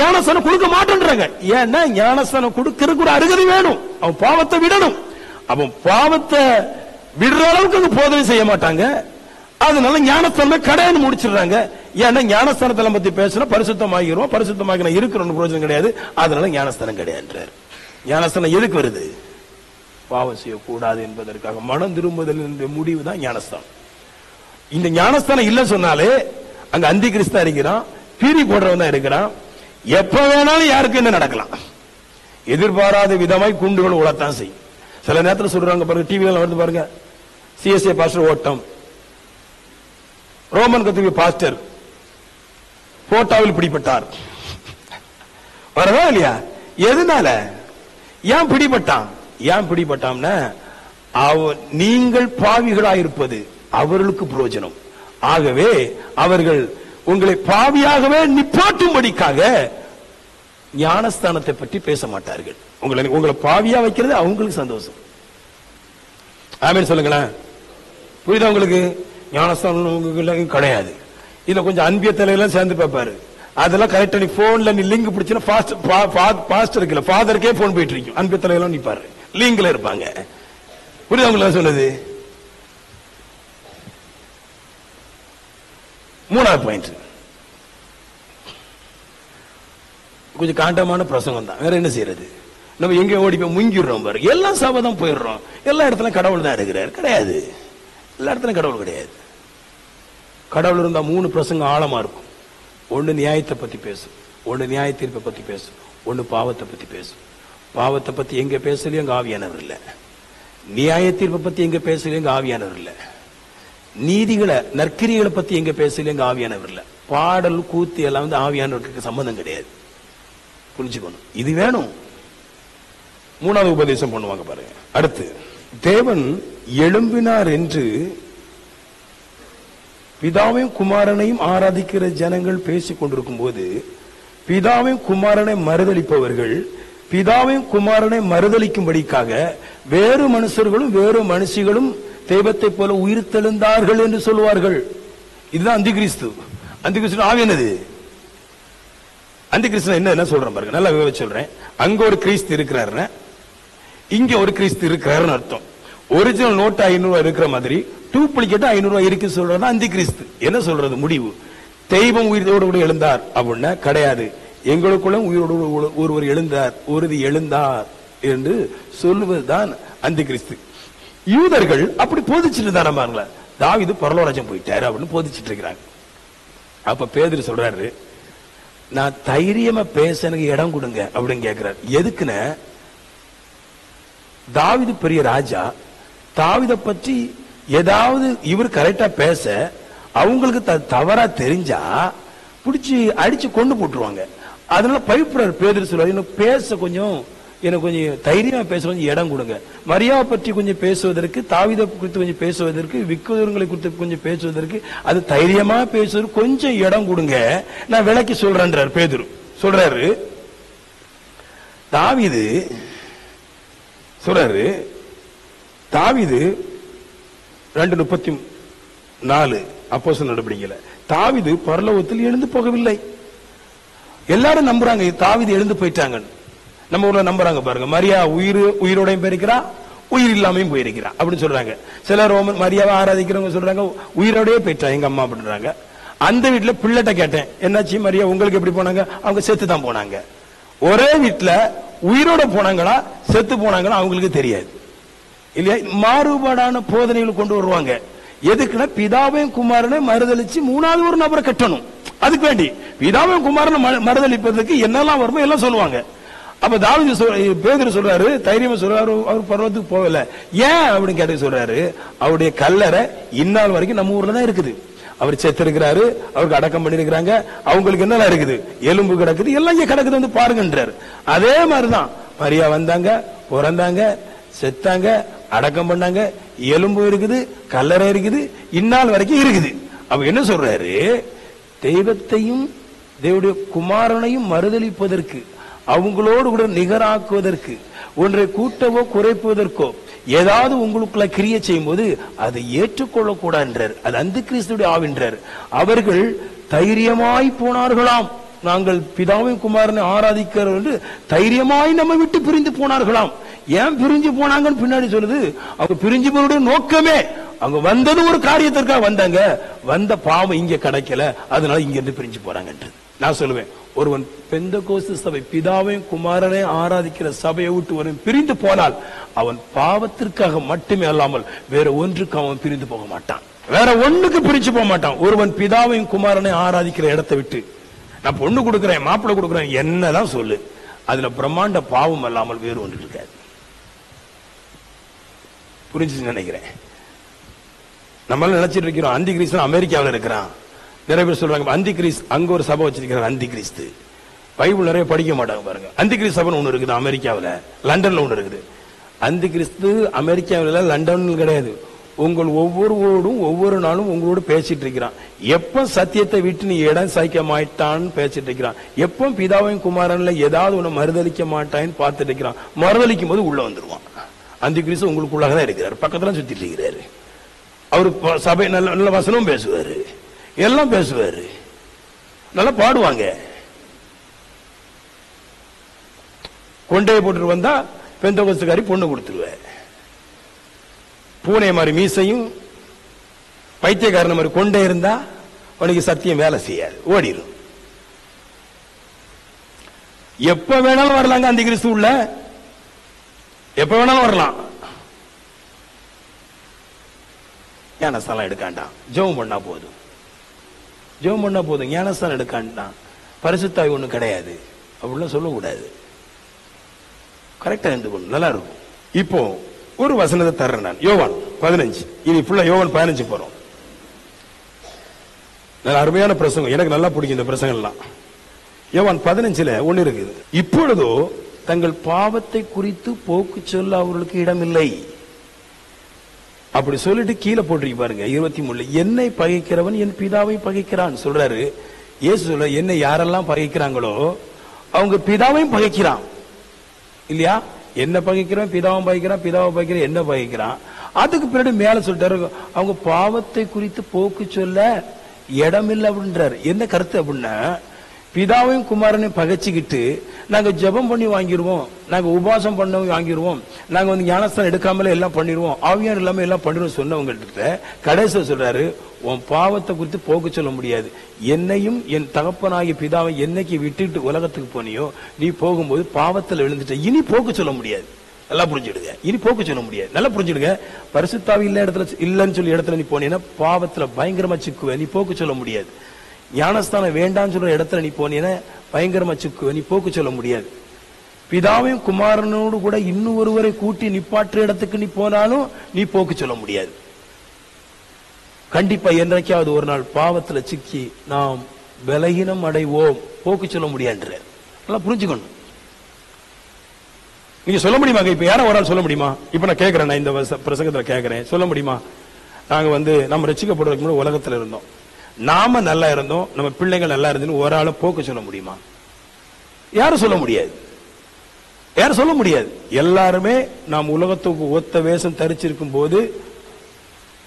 ஞானஸ்தானம் கொடுக்க மாட்டேன்றாங்க. ஏன்னா ஞானஸ்தானம் கொடுக்கிறதுக்கு ஒரு அருகதை வேணும். அவன் பாவத்தை விடணும். அவன் பாவத்தை விடுற அளவுக்கு போதனை செய்ய மாட்டாங்க. அதனால ஞானஸ்தானமே கடைன்னு முடிச்சிடுறாங்க. ஏன்னா ஞானஸ்தானத்தை பத்தி பேசினா பரிசுத்தமாகிறோம், பரிசுத்தமாக இருக்கிறோம் பிரயோஜனம் கிடையாது. அதனால ஞானஸ்தானம் கிடையாது. ஞானஸ்தானம் எதுக்கு வருது? பாவம் செய்யக்கூடாது என்பதற்காக மனம் திரும்புதல் என்ற முடிவு தான் ஞானஸ்தானம். இந்த ஞானஸ்தானம் இல்ல சொன்னாலே அங்க அந்தி கிறிஸ்தா இருக்கிறான், பீரி போடுறவன் தான் இருக்கிறான். எப்ப வேணாலும் யாருக்கு என்ன நடக்கலாம். எதிர்பாராத விதமாய் குண்டுகள் உழத்தான் செய்யும். சில நேரத்தில் சொல்றாங்க பாருங்க, டிவில வந்து பாருங்க, சிஎஸ்ஏ பாஸ்டர் ஓட்டம், ரோமன் கத்தோலிக்க பாஸ்டர் போட்டோவில் பிடிபட்டார். வரதா இல்லையா? எதனால? ஏன் பிடிபட்டான்? ஏன் பிடிபட்டாம்னா நீங்கள் பாவிகளாயிருப்பது அவர்களுக்கு பிரயோஜனம். ஆகவே அவர்கள் உங்களை பாவியாகவே நிப்பாட்டும்படிக்காக ஞானஸ்தானத்தை பற்றி பேச மாட்டார்கள். உங்களை பாவியா வைக்கிறது அவங்களுக்கு சந்தோஷம். ஆமென் சொல்லுங்களேன். புரியுதா உங்களுக்கு? ஞானஸ்தானம் கிடையாது. இதுல கொஞ்சம் அன்பிய தலையெல்லாம் சேர்ந்து பார்ப்பாரு. அதெல்லாம் கரெக்டா நீ போன்ல நீ லிங்க் பிடிச்சினா பாஸ்டர் இருக்கல, ஃபாதருக்கே போன் போயிட்டு இருக்கும். அன்பிய தலையெல்லாம் நிப்பாரு, லிங்க்ல இருப்பாங்க. புரியுதா உங்களுக்கு சொல்லுது? 3வது பாயிண்ட் கொஞ்சம் காண்டமான பிரசங்கம் தான். வேற என்ன செய்யறது? நம்ம எங்க ஓடி போய் முங்கிடுறோம் பாரு. எல்லா சபதம் போயிடுறோம். எல்லா இடத்துலயும் கடவுள் தான் இருக்கிறார். கிடையாது. எல்லா இடத்துலயும் கடவுள் கிடையாது. கடவுள் இருந்தா 3 பிரசங்கம் ஆழமா இருக்கும். ஒண்ணு நியாயத்தை பத்தி பேசும், ஒண்ணு நியாய தீர்ப்பை பத்தி பேசும், ஒண்ணு பாவத்தை பத்தி பேசும். பாவத்தை பத்தி எங்க பேசலையும் எங்க ஆவியானவர் இல்ல. நியாய தீர்ப்பை பத்தி எங்க பேசலையும் எங்க ஆவியானவர் இல்ல. நீதிகளை நற்கிரிகளை பத்தி எங்க பேசலையும் எங்க ஆவியானவர் இல்ல. பாடல் கூத்து எல்லாம் வந்து ஆவியானவருக்கு சம்பந்தம் கிடையாது. புரிஞ்சுக்கணும். இது வேணும். 3வது உபதேசம் பண்ணுவாங்க பாருங்க. அடுத்து, தேவன் எழும்பினார் என்று பிதாவையும் குமாரனையும் ஆராதிக்கிற ஜனங்கள் பேசிக் கொண்டிருக்கும் போது பிதாவையும் குமாரனை மறுதளிப்பவர்கள் பிதாவையும் குமாரனை மறுதளிக்கும்படிக்காக வேறு மனுஷர்களும் வேறு மனுஷிகளும் தெய்வத்தை போல உயிர் தெழுந்தார்கள் என்று சொல்லுவார்கள். இதுதான் அந்தி கிறிஸ்து. அந்தி கிறிஸ்து ஆவி என்னது? அந்தி கிறிஸ்து என்ன சொல்றேன் பாருங்க, நல்லா விவரிச்சு சொல்றேன். அங்க ஒரு கிறிஸ்து இருக்கிறாருன்னா இங்க ஒரு கிறிஸ்து இருக்கிறாருன்னு அர்த்தம். ஒரிஜினல் நோட்டு 500 ரூபாய் இருக்கிற மாதிரி டூப்ளிகேட் 500 ரூபாய் இருக்கு சொல்றதுன்னா அந்தி கிறிஸ்து. என்ன சொல்றது முடிவு? தெய்வம் உயிரோடு கூட எழுந்தார் அப்படின்னா கிடையாது. எங்களுக்குள்ள உயிரோடு ஒருவர் எழுந்தார், ஒருதி எழுந்தார் என்று சொல்லுவதுதான் அந்தி கிறிஸ்து. யூதர்கள் அப்படி போதிச்சுட்டு தானே பாருங்களா, தாவீது பரலோராஜ்யம் போயிட்டாரு அப்படின்னு போதிச்சுட்டு இருக்கிறாங்க. அப்ப பேதுரு சொல்றாரு, நான் தைரியமா பேச எனக்கு இடம் கொடுங்க அப்படின்னு கேட்கிறார். எதுக்குன்னு, தாவீது பெரிய ராஜா, தாவீதை பற்றி ஏதாவது இவர் கரெக்டா பேச அவங்களுக்கு தவறா தெரிஞ்சா பிடிச்சி அடிச்சு கொண்டு போட்டுருவாங்க. அதனால பயப்படுறாரு. பேதுரு சொல்றாரு, எனக்கு பேச கொஞ்சம் தைரியமா பேச கொஞ்சம் இடம் கொடுங்க. மரியாவை பற்றி கொஞ்சம் பேசுவதற்கு, தாவீதை குறித்து கொஞ்சம் பேசுவதற்கு, விக்குதங்களை குறித்து கொஞ்சம் பேசுவதற்கு, அது தைரியமா பேசுவதற்கு கொஞ்சம் இடம் கொடுங்க, நான் விளக்கி சொல்றேன்றார் பேதுரு. சொல்றாரு, தாவீது சொல்றாரு, தாவீது 2:34 அப்போஸ்தலர் நடவடிக்கையில, தாவீது பரலோகத்தில் எழுந்து போகவில்லை. எல்லாரும் நம்புறாங்க தாவீது எழுந்து போயிட்டாங்க. நம்ம ஊர்ல நம்புறாங்க பாருங்க, மரியா உயிரோடையும் போயிருக்கிறா, உயிர் இல்லாமையும் போயிருக்கிறா அப்படின்னு சொல்றாங்க. சிலர் மரியாவை ஆராதிக்கிறவங்க சொல்றாங்க உயிரோடய போயிட்டா எங்க அம்மா அப்படின்றாங்க. அந்த வீட்டுல பிள்ளைகிட்ட கேட்டேன், என்னாச்சு மரியா உங்களுக்கு எப்படி போனாங்க? அவங்க செத்து தான் போனாங்க. ஒரே வீட்டுல உயிரோட போனாங்களா செத்து போனாங்களா அவங்களுக்கு தெரியாது இல்லையா? மாறுபாடான போதனைகள் கொண்டு வருவாங்க. எதுக்குன்னா பிதாவையும் குமாரனையும் மறுதளிச்சு மூணாவது ஒரு நபரை கட்டணும். அதுக்கு வேண்டி பிதாவையும் குமாரனை மறுதளிப்பதற்கு என்னெல்லாம் வருமோ எல்லாம் சொல்லுவாங்க. அப்ப தாவீது பேதுரு சொல்றாரு, தைரியமா சொல்றாரு, அவர் பர்வதத்துக்கு போகல. ஏன் அப்படின்னு கேட்டு சொல்றாரு, அவருடைய கல்லறை இந்நாள் வரைக்கும் நம்ம ஊர்ல தான் இருக்குது. அவர் செத்து இருக்கிறாரு, அவருக்கு அடக்கம் பண்ணிருக்கிறாங்க, அவங்களுக்கு என்னெல்லாம் இருக்குது, எலும்பு கிடக்குது, எல்லாம் இங்க கிடக்குது, வந்து பாருங்கன்றாரு. அதே மாதிரிதான் மரியா வந்தாங்க, பிறந்தாங்க, செத்தாங்க, அடக்கம் பண்ணாங்க, எலும்பு இருக்குது, கல்லறை இருக்குது, இந்நாள் வரைக்கும் இருக்குது. அவ என்ன சொல்றாரு, தெய்வத்தையும் தேவனுடைய குமாரனையும் மறுதளிப்பதற்கு, அவங்களோடு கூட நிகராக்குவதற்கு, ஒன்றை கூட்டவோ குறைப்பதற்கோ ஏதாவது உங்களுக்குள்ள கிரியை செய்யும் போது அதை ஏற்றுக்கொள்ளக்கூடாது. அது அந்தி கிறிஸ்துடைய ஆவின்றார். அவர்கள் தைரியமாய் போனார்களாம், நாங்கள் பிதாவையும் குமாரனை ஆராதிக்கிறோம் என்று தைரியமாய் நம்ம விட்டு பிரிந்து போனார்களாம். ஏன் பிரிஞ்சு போனாங்கன்னு பின்னாடி சொல்லுது. அவங்க பிரிஞ்சு போனுடைய நோக்கமே, அவங்க வந்தது ஒரு காரியத்திற்காக வந்தாங்க, வந்த பாவம் இங்க கிடைக்கல, அதனால இங்க இருந்து பிரிஞ்சு போறாங்கன்றது. நான் சொல்லுவேன், ஒருவன் பெந்தெகோஸ்து சபை பிதாவையும் குமாரனை ஆராதிக்கிற சபையை விட்டு ஒருவன் பிரிந்து போனால் அவன் பாவத்திற்காக மட்டுமே அல்லாமல் வேற ஒன்றுக்கு அவன் பிரிந்து போக மாட்டான், வேற ஒண்ணுக்கு பிரிச்சு போக மாட்டான். ஒருவன் பிதாவையும் குமாரனை ஆராதிக்கிற இடத்தை விட்டு, நான் பொண்ணு கொடுக்கிறேன் மாப்பிள்ளை கொடுக்கிறேன் என்னதான் சொல்லு, அதுல பிரம்மாண்ட பாவம் அல்லாமல் வேறு ஒன்று இருக்காது. புரிஞ்சு நினைக்கிறேன். நம்மளால நினைச்சிட்டு இருக்கிறோம் அந்தி கிறிஸ்து அமெரிக்காவில் இருக்கிறான். நிறைய பேர் சொல்றாங்க அந்தி கிறிஸ்து அங்க ஒரு சபை வச்சிருக்கிறார். அந்தி கிறிஸ்து பைபிள் நிறைய படிக்க மாட்டாங்க பாருங்க. அந்தி கிறிஸ்து சபை ஒண்ணு இருக்குது அமெரிக்காவில், லண்டன்ல ஒண்ணு இருக்குது. அந்தி கிறிஸ்து அமெரிக்காவில் லண்டன்ல கிடையாது. உங்கள் ஒவ்வொருவரோடும் ஒவ்வொரு நாளும் உங்களோட பேசிட்டு இருக்கிறான். எப்ப சத்தியத்தை விட்டு நீ இடம் சாய்க்க மாட்டான்னு பேசிட்டு இருக்கிறான். எப்ப பிதாவையும் குமாரன்ல ஏதாவது ஒண்ணு மறுதளிக்க மாட்டான்னு பார்த்துட்டு இருக்கிறான். மறுதளிக்கும் போது உள்ள வந்துருவான். அந்தி கிறிஸ்து உங்களுக்குள்ளாக தான் இருக்கிறார், பக்கத்துல சுத்திட்டு இருக்கிறாரு. அவரு சபை நல்ல நல்ல வசனம் பேசுவாரு, எல்லாம் பேசுவாரு, நல்லா பாடுவாங்க. கொண்டையை போட்டு வந்தா பெந்தெகோஸ்துக்காரி பொண்ணு கொடுத்துருவாரு. பூனை மாதிரி மீசையும் பைத்தியக்காரன் மாதிரி கொண்டே இருந்தா அவனுக்கு சத்தியம் வேலை செய்யாது, ஓடிடும். எப்ப வேணாலும் வரலாங்க அந்தி கிறிஸ்து உள்ள, எப்ப வேணாலும் வரலாம். ஞானஸ்தானம் எடுக்காண்டாம், ஜெபம் பண்ணா போதும், ஜெபம் பண்ணா போதும், ஞானஸ்தானம் எடுக்காண்டாம், பரிசுத்தாய் ஒண்ணு கிடையாது அப்படிலாம் சொல்லக்கூடாது. கரெக்டா இருந்து நல்லா இருக்கும். இப்போ ஒரு வசனத்தை தர்றேன் நான், யோவான் 15. இனி ஃபுல்லா யோவான் 15 போறோம். நல்ல அருமையான பிரசங்கம், எனக்கு நல்லா பிடிக்கும் இந்த பிரசங்கம் எல்லாம். யோவான் 15 ஒண்ணு இருக்குது, இப்பொழுதோ தங்கள் பாவத்தை குறித்து போக்கு சொல்ல அவர்களுக்கு இடமில்லை. அப்படி சொல்லிட்டு கீழே போட்டிருக்கு பாருங்க 23, என்னை பகைக்கிறவன் என் பிதாவை பகைக்கிறான் சொல்றாரு. இயேசு சொல்ற, என்னை யாரெல்லாம் பகைக்கிறாங்களோ அவங்க பிதாவையும் பகைக்கிறான் இல்லையா? என்ன பகைக்கிறான், பிதாவும் பகைக்கிறான், பிதாவை பகைக்கிறான், என்ன பகைக்கிறான். அதுக்கு பின்னாடி மேல சொல்லிட்டாரு, அவங்க பாவத்தை குறித்து போக்கு சொல்ல இடமில்லை அப்படின்றாரு. என்ன கருத்து அப்படின்னா, பிதாவையும் குமாரனையும் பகைச்சுக்கிட்டு நாங்க ஜெபம் பண்ணி வாங்கிடுவோம், நாங்க உபாசம் பண்ண வாங்கிடுவோம், நாங்க வந்து ஞானஸ்தானம் எடுக்காமல எல்லாம் பண்ணிடுவோம், ஆவியார் இல்லாம எல்லாம் பண்ணிடுவோம் சொன்னவங்கள்ட்ட கடைசியில் சொல்றாரு, உன் பாவத்தை குறித்து போக்கு சொல்ல முடியாது. என்னையும் என் தகப்பனாகிய பிதாவை என்னைக்கு விட்டுட்டு உலகத்துக்கு போனியோ நீ போகும்போது பாவத்தில் விழுந்துட்ட, இனி போக்கு சொல்ல முடியாது. நல்லா புரிஞ்சுடுங்க, இனி போக்கு சொல்ல முடியாது. நல்லா புரிஞ்சுடுங்க. பரிசுத்தாவி இல்ல இடத்துல இல்லைன்னு சொல்லி இடத்துல நீ போனீங்கன்னா பாவத்துல பயங்கரமா சிக்குவ, நீ போக்கு சொல்ல முடியாது. ஞானஸ்தானம் வேண்டான்னு சொல்ற இடத்துல நீ போனீங்கன்னா பயங்கரமா சிக்குவ, நீ போக்கு சொல்ல முடியாது. பிதாவையும் குமாரனோடு கூட இன்னும் ஒருவரை கூட்டி நிப்பாற்ற இடத்துக்கு நீ போனாலும் நீ போக்கு சொல்ல முடியாது. கண்டிப்பா என்றைக்காவது ஒரு நாள் பாவத்துல சிக்கி நாம் பலகீனம் அடைவோம், போக்கு சொல்ல முடியாது. நல்லா புரிஞ்சுக்கணும். நீங்க சொல்ல முடியுமா? இப்ப யாரும் ஒரு ஆள் சொல்ல முடியுமா? இப்ப நான் கேட்கிறேன், நான் இந்த பிரசங்கத்துல கேட்கிறேன், சொல்ல முடியுமா? நாங்க நம்ம ரட்சிக்கப்படுறதுக்கு முன்னாடி உலகத்துல இருந்தோம், நாம நல்லா இருந்தோம், நம்ம பிள்ளைகள் நல்லா இருந்தோம், ஒரு ஆளை போக்கு சொல்ல முடியுமா? யாரும் சொல்ல முடியாது. யாரும் சொல்ல முடியாது. எல்லாருமே நாம் உலகத்துக்கு ஒத்த வேஷம் தரிச்சிருக்கும் போது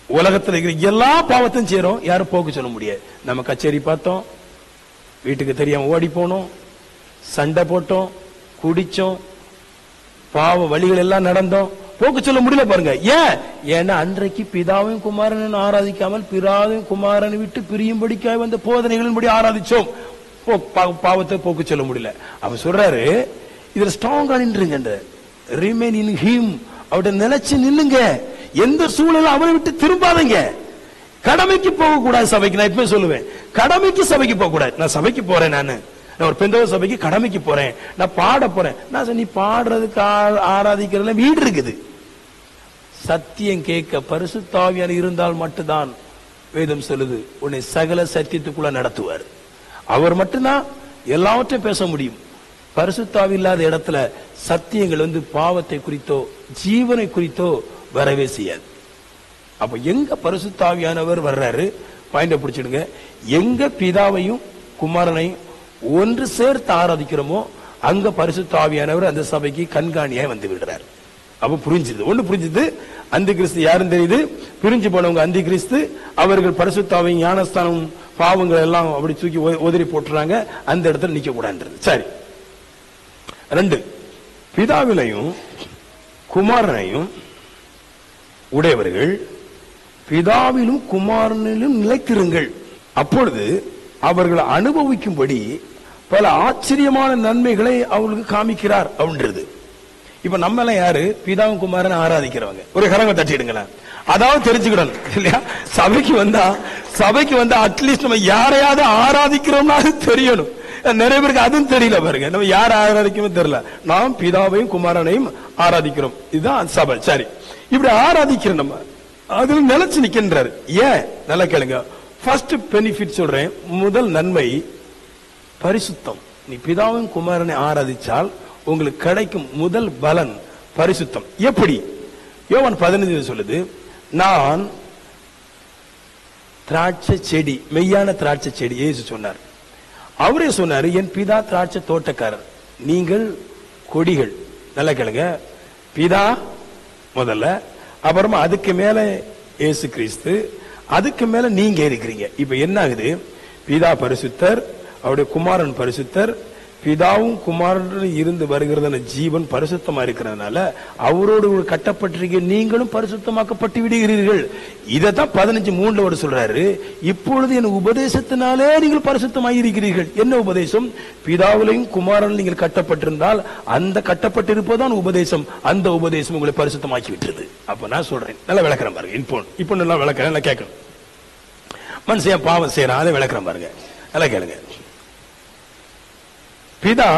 உலகத்தில் இருக்கிற எல்லா பாவத்தையும் செய்யறோம். யாரும் போக்கு சொல்ல முடியாது. நம்ம கச்சேரி பார்த்தோம், வீட்டுக்கு தெரியாம ஓடி போனோம், சண்டை போட்டோம், குடிச்சோம், பாவ வழிகள் எல்லாம் நடந்தோம், போக்கு சொல்ல முடியல. பாருங்க ஏன்? ஏன்னா அன்றைக்கு பிதாவையும் குமாரனும் ஆராதிக்காமல் பிதாவையும் குமாரனை விட்டு பிரியும்படிக்காக வந்த போதனைகளின்படி ஆராதிச்சோம். பாவத்தை போக்கு சொல்ல முடியல. அவன் சொல்றாரு, இதுல ஸ்ட்ராங்கா நின்றுங்க, ரிமைன் இன் ஹிம், அவட நிலைச்சு நில்லுங்க, எந்த சூழலும் அவனை விட்டு திரும்பாதீங்க. கடமைக்கு போக கூடாது சபைக்கு. நான் இப்ப சொல்லுவேன், கடமைக்கு சபைக்கு போக கூடாது. நான் சபைக்கு போறேன், நான் ஒரு பெந்தோஸ்தே சபைக்கு கடமைக்கு போறேன், நான் பாட போறேன். நான் நீ பாடுறதுக்கு ஆராதிக்கிறதுல வீடு இருக்குது. சத்தியம் கேட்க பரிசுத்த ஆவியானவர் இருந்தால் மட்டும்தான் வேதம் சொல்லுது உன்னை சகல சத்தியத்துக்குள்ள நடத்துவார். அவர் மட்டும்தான் எல்லாவற்றையும் பேச முடியும். பரிசுத்த ஆவி இல்லாத இடத்துல சத்தியங்கள் பாவத்தை குறித்தோ ஜீவனை குறித்தோ வரவே செய்யாது. அப்ப எங்க பரிசுத்த ஆவியானவர் வர்றாரு, பாயிண்ட பிடிச்சிடுங்க. எங்க பிதாவையும் குமாரனையும் ஒன்று சேர்த்து ஆராதிக்கிறோமோ அங்க பரிசுத்த ஆவியானவர் அந்த சபைக்கு கண்காணியாய் வந்து விடுறார். அப்ப புரிஞ்சுது, ஒண்ணு புரிஞ்சுது, அந்தி கிறிஸ்து யாரும் தெரியுது. பிரிஞ்சு போனவங்க அந்தி கிறிஸ்து. அவர்கள் பரிசுத்த ஆவி ஞானஸ்தானம் பாவங்கள் எல்லாம் அப்படி தூக்கி உதறி போட்டுறாங்க. அந்த இடத்துல நிக்க கூடாது. சரி, 2, பிதாவிலையும் குமாரனையும் உடையவர்கள் பிதாவிலும் குமாரனிலும் நிலைத்திருங்கள், அப்பொழுது அவர்கள் அனுபவிக்கும்படி பல ஆச்சரியமான நன்மைகளை அவங்களுக்கு காமிக்கிறார் அப்படின்றது. இப்ப நம்ம எல்லாம் யாரு? பிதாவும் குமாரனை ஆராதிக்கிறவங்க. ஒரு கரங்க தட்டிடுங்களேன். அதாவது தெரிஞ்சுக்கிடணும் இல்லையா? சபைக்கு வந்தா அட்லீஸ்ட் நம்ம யாரையாவது ஆராதிக்கிறோம்னா அது தெரியணும். நிறைய பேருக்கு அதுவும் தெரியல. பாருங்க, நம்ம யார ஆராதிக்கணும் தெரியல. நாம் பிதாவையும் குமாரனையும் ஆராதிக்கிறோம். இதுதான் சபை. சரி, இப்படி ஆராதிக்கிறோம், நம்ம அதுல நிலைச்சு நிக்கின்றாரு. ஏன்? நல்லா கேளுங்க. ஃபர்ஸ்ட் பெனிஃபிட் சொல்றேன். முதல் நன்மை பரிசுத்தம். நீ பிதாவையும் குமாரனை ஆராதிச்சால் உங்களுக்கு கிடைக்கும் முதல் பலன் பரிசுத்தம். எப்படி? யோவான் 15 சொல்லுது, நான் திராட்சை செடி, மெய்யான திராட்சை செடி. இயேசு சொன்னார். அவரே சொன்னாரு, என் பிதா திராட்சை தோட்டக்காரர், நீங்கள் கொடிகள். நல்லா கேளுங்க. பிதா முதல்ல, அப்புறமா அதுக்கு மேல இயேசு கிறிஸ்து, அதுக்கு மேல நீங்க இருக்கிறீங்க. இப்ப என்ன ஆகுது? பிதா பரிசுத்தர், அவருடைய குமாரன் பரிசுத்தர். பிதாவும் குமாரனும் இருந்து வருகிறதான ஜீவன் பரிசுத்தமா இருக்கிறதுனால அவரோடு கட்டப்பட்டிருக்க நீங்களும் பரிசுத்தமாக்கப்பட்டு விடுகிறீர்கள். இதைத்தான் 15:3 சொல்றாரு. இப்பொழுது என் உபதேசத்தினாலே நீங்கள் பரிசுத்தமாக இருக்கிறீர்கள். என்ன உபதேசம்? பிதாவிலையும் குமாரன் நீங்கள் கட்டப்பட்டிருந்தால் அந்த கட்டப்பட்டிருப்பதான் உபதேசம். அந்த உபதேசம் உங்களை பரிசுத்தமாக்கி விட்டுருது. அப்ப நான் சொல்றேன், நல்லா விளக்குறேன் பாருங்க. இப்போ நல்லா விளக்குறேன், நல்லா கேட்கணும். மனுஷன் பாவம் செய்யறான், அதை விளக்குறேன் பாருங்க, நல்லா கேளுங்க. பிதா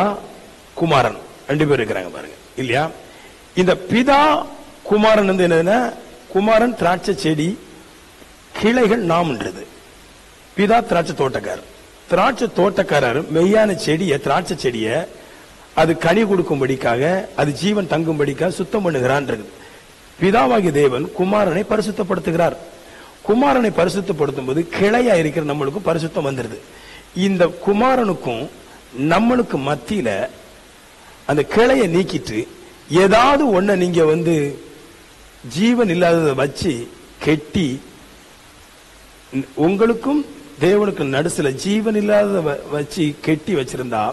குமாரன் 2 பேர் இருக்கிறாங்க பாருங்க, இல்லையா? இந்த பிதா குமாரன் என்னன்னா, குமாரன் திராட்சை செடி, கிளைகள் நாம்ன்றது. பிதா திராட்சை தோட்டக்காரர். திராட்சை தோட்டக்காரர் மெய்யான செடியை, திராட்சை செடியை அது கனி கொடுக்கும்படிக்காக, அது ஜீவன் தங்கும்படிக்காக சுத்தம் பண்ணுகிறான். பிதாவாகிய தேவன் குமாரனை பரிசுத்தப்படுத்துகிறார். குமாரனை பரிசுத்தப்படுத்தும் போது கிளையா இருக்கிற நம்மளுக்கும் பரிசுத்தம் வந்துருது. இந்த குமாரனுக்கும் நம்மளுக்கு மத்தியில அந்த கிளையை நீக்கிட்டு ஏதாவது ஒண்ண நீங்க ஜீவன் இல்லாததை வச்சு கெட்டி, உங்களுக்கும் தேவனுக்கு நடுசுல ஜீவன் இல்லாத வச்சு கெட்டி வச்சிருந்தா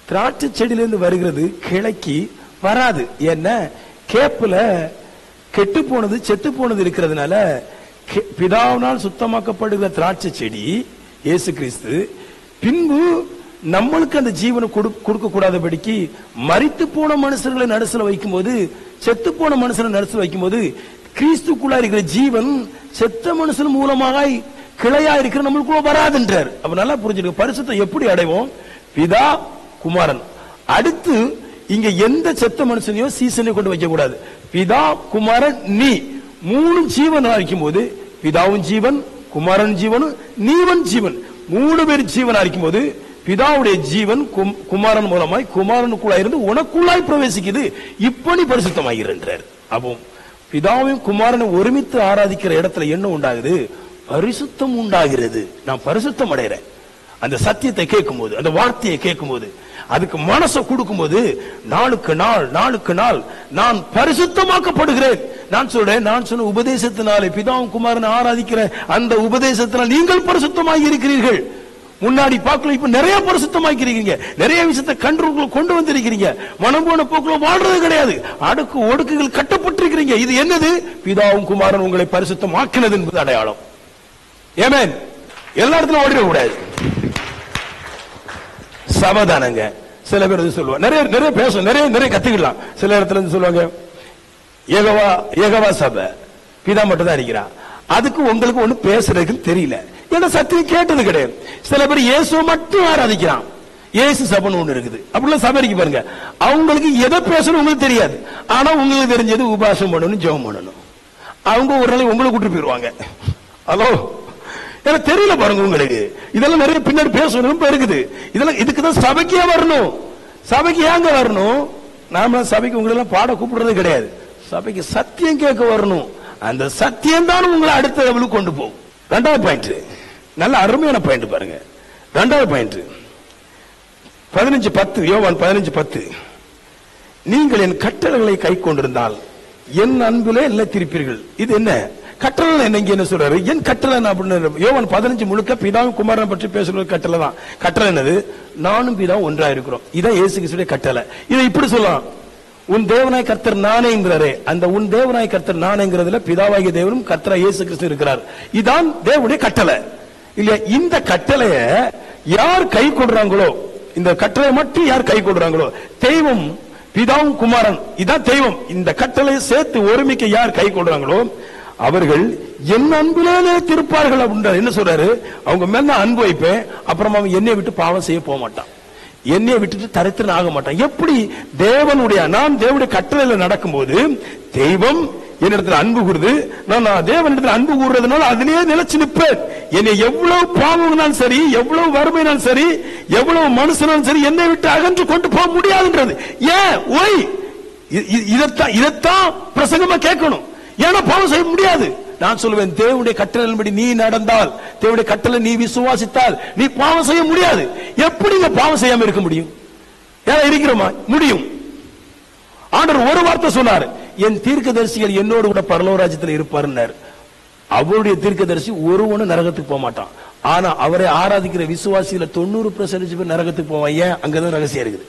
திராட்சை செடியிலிருந்து வருகிறது கிளைக்கு வராது. ஏன்னா கேப்புல கெட்டு போனது, செத்து போனது இருக்கிறதுனால பிதாவினால் சுத்தமாக்கப்படுகிற திராட்சை செடி இயேசு கிறிஸ்து பின்பு நம்மளுக்கு அந்த ஜீவனை கொடுக்க கூடாதபடிக்கு மரித்து போன மனுஷர்களை நடுசுல வைக்கும் போது, செத்து போன மனுஷனை நடுசுல வைக்கும் போது கிறிஸ்துக்குள்ள இருக்கிற ஜீவன் செத்த மனுஷன் மூலமாக கிளையா இருக்கிற நம்மளுக்குள்ள வராதுன்றார். அப்ப நல்லா புரிஞ்சுக்க, பரிசுத்தம் எப்படி அடைவோம்? பிதா குமாரன். அடுத்து இங்க எந்த செத்த மனுஷனையோ சீசனையோ கொண்டு வைக்க கூடாது. பிதா குமாரன் நீ 3 ஜீவன் வைக்கும் போது பிதாவும் ஜீவன், குமாரன் ஜீவனும், நீவன் ஜீவன். 3 பேர் ஜீவனா இருக்கும் போது பிதாவுடைய ஜீவன் குமாரன் மூலமாய் குமாரனுக்குள்ளாய் இருந்து உனக்குள்ளாய் பிரவேசிக்குது. இப்ப நீ பரிசுத்தமாகிறார். அப்போ பிதாவையும் குமாரனை ஒருமித்து ஆராதிக்கிற இடத்துல என்ன உண்டாகுது? பரிசுத்தம் உண்டாகிறது. நான் பரிசுத்தம் அடைகிறேன். அந்த சத்தியத்தை கேட்கும் போது, அந்த வார்த்தையை கேட்கும் போது, அதுக்கு மனசை கொடுக்கும் போது, நாளுக்கு நாள் நான் பரிசுத்தமாக்கப்படுகிறேன். நான் சொன்ன உபதேசத்தினாலே பிதாவும் குமாரனை ஆராதிக்கிற அந்த உபதேசத்தினால் நீங்கள் பரிசுத்தமாகி இருக்கிறீர்கள். முன்னாடி பார்க்கல, இப்ப நிறைய பரிசுத்தமாக்கிறீங்க, நிறைய விஷயத்தை கொண்டு வந்திருக்கிறீங்க. மனம் போன போக்குல வாழ்றது கிடையாது, அடுக்கு ஒடுக்குகள் கட்டப்பட்டிருக்கிறீங்க. இது என்னது? பிதாவும் குமாரன் உங்களை பரிசுத்தமாக்கினது என்பது அடையாளம். ஆமென். எல்லா இடத்துல ஓடிட கூடாது. சமாதானங்க. சில பேர் சொல்லுவாங்க, நிறைய பேச நிறைய கத்துக்கலாம். சில இடத்துல இருந்து சொல்லுவாங்க, ஏகவா சபை பிதா மட்டும் தான் இருக்கிறான், அதுக்கு உங்களுக்கு ஒண்ணு பேசுறதுக்கு தெரியல, ஏன்னா சத்தியம் கேட்டது கிடையாது. சில பேர் இயேசுவை மட்டும் ஆராதிக்கிறான், இயேசு சபைன்னு ஒண்ணு இருக்குது, அப்படிலாம் சபை இருக்கு பாருங்க. அவங்களுக்கு எதை பேசணும் உங்களுக்கு தெரியாது, ஆனா உங்களுக்கு தெரிஞ்சது உபாசம் பண்ணணும், ஜெபம் பண்ணணும். அவங்க ஒரு நாளைக்கு உங்களை கூட்டு போயிருவாங்க. ஹலோ, ஏன்னா தெரியல பாருங்க உங்களுக்கு. இதெல்லாம் நிறைய பின்னாடி பேசணும் இருக்குது. இதெல்லாம் இதுக்குதான் சபைக்கே வரணும். சபைக்கு ஏங்க வரணும்? நாம சபைக்கு உங்களை எல்லாம் பாட கூப்பிடுறது கிடையாது. சபைக்கு சத்தியம் கேட்க வரணும். அந்த சத்தியம் தான் உங்களை அடுத்த லெவலுக்கு கொண்டு போகும். 2வது பாயிண்ட், நல்ல அருமையான பாயிண்ட் பாருங்க. 2வது பாயிண்ட் 15:10, யோவான் 15:10, நீங்கள் என் கட்டளைகளை கை கொண்டிருந்தால் என் அன்பிலே நிலைத்திருப்பீர்கள். இது என்ன கட்டளை? என்ன சொல்றாரு? என் கட்டளை அப்படின்னு யோவான் 15 முழுக்க பிதாவும் குமாரனை பற்றி பேசுற கட்டளை தான். கட்டளை என்னது? நானும் பிதாவும் ஒன்றா இருக்கிறோம். இதான் இயேசு கிறிஸ்துவின் கட்டளை. இதை இப்படி சொல்லலாம், உன் தேவனாய் கர்த்தர் நானேங்கிறாரே, அந்த உன் தேவனாய் கர்த்தர் நானேங்கிறதுல பிதாவாகிய தேவனும் கர்த்தரா இயேசு கிறிஸ்து இருக்கிறார். இதான் தேவனுடைய கட்டளை இல்லையா? இந்த கட்டளைய யார் கை கொள்றாங்களோ, இந்த கட்டளை மட்டும் யார் கை கொள்றாங்களோ, தெய்வம் பிதாவும் குமாரன், இதான் தெய்வம். இந்த கட்டளையை சேர்த்து ஒருமிக்க யார் கை கொள்றாங்களோ அவர்கள் என் அன்பிலே திருப்பார்கள் அப்படின்றார். என்ன சொல்றாரு? அவங்க மேல அன்பு வைப்பேன், அப்புறம் அவன் என்னை விட்டு பாவம் செய்ய போக மாட்டான், என்னைய விட்டுட்டு தரித்திரன் ஆக மாட்டான். எப்படி? நான் தேவனுடைய கட்டளையில நடக்கும்போது தெய்வம் என்னிடத்துல அன்பு கூறுது, நான் தேவனிடத்துல அன்பு கூறுறதுனால அதிலேயே நிலைச்சு நிற்பேன். என்னை எவ்வளவு பாவம்னாலும் சரி, எவ்வளவு வறுமைனாலும் சரி, எவ்வளவு மனுஷனாலும் சரி, என்னை விட்டு அகன்று கொண்டு போக முடியாதுன்றது. ஏன்? ஒய் இதைத்தான் பிரசங்கமா கேட்கணும். ஏன்னா பாவம் செய்ய முடியாது. நான் சொல்லுவேன், தேவனுடைய கட்டளையின்படி நீ நடந்தால், தேவனுடைய கட்டளை நீ விசுவாசித்தால் நீ பாவம் செய்ய முடியாது. எப்படி பாவம் செய்யாம இருக்க முடியும்? ஏன்னா இருக்கிறோமா? முடியும். ஆண்டவர் ஒரு வார்த்தை சொன்னார், என் தீர்க்கதரிசிகள் என்னோடு கூட பரலோக ராஜ்யத்தில் இருப்பார். அவருடைய தீர்க்கதரிசி ஒருவனும் நரகத்துக்கு போக மாட்டான். ஆனா அவரை ஆராதிக்கிற விசுவாசியில 90% பேர் நரகத்துக்கு போவான். ஏன்? அங்கதான் ரகசியம் இருக்குது.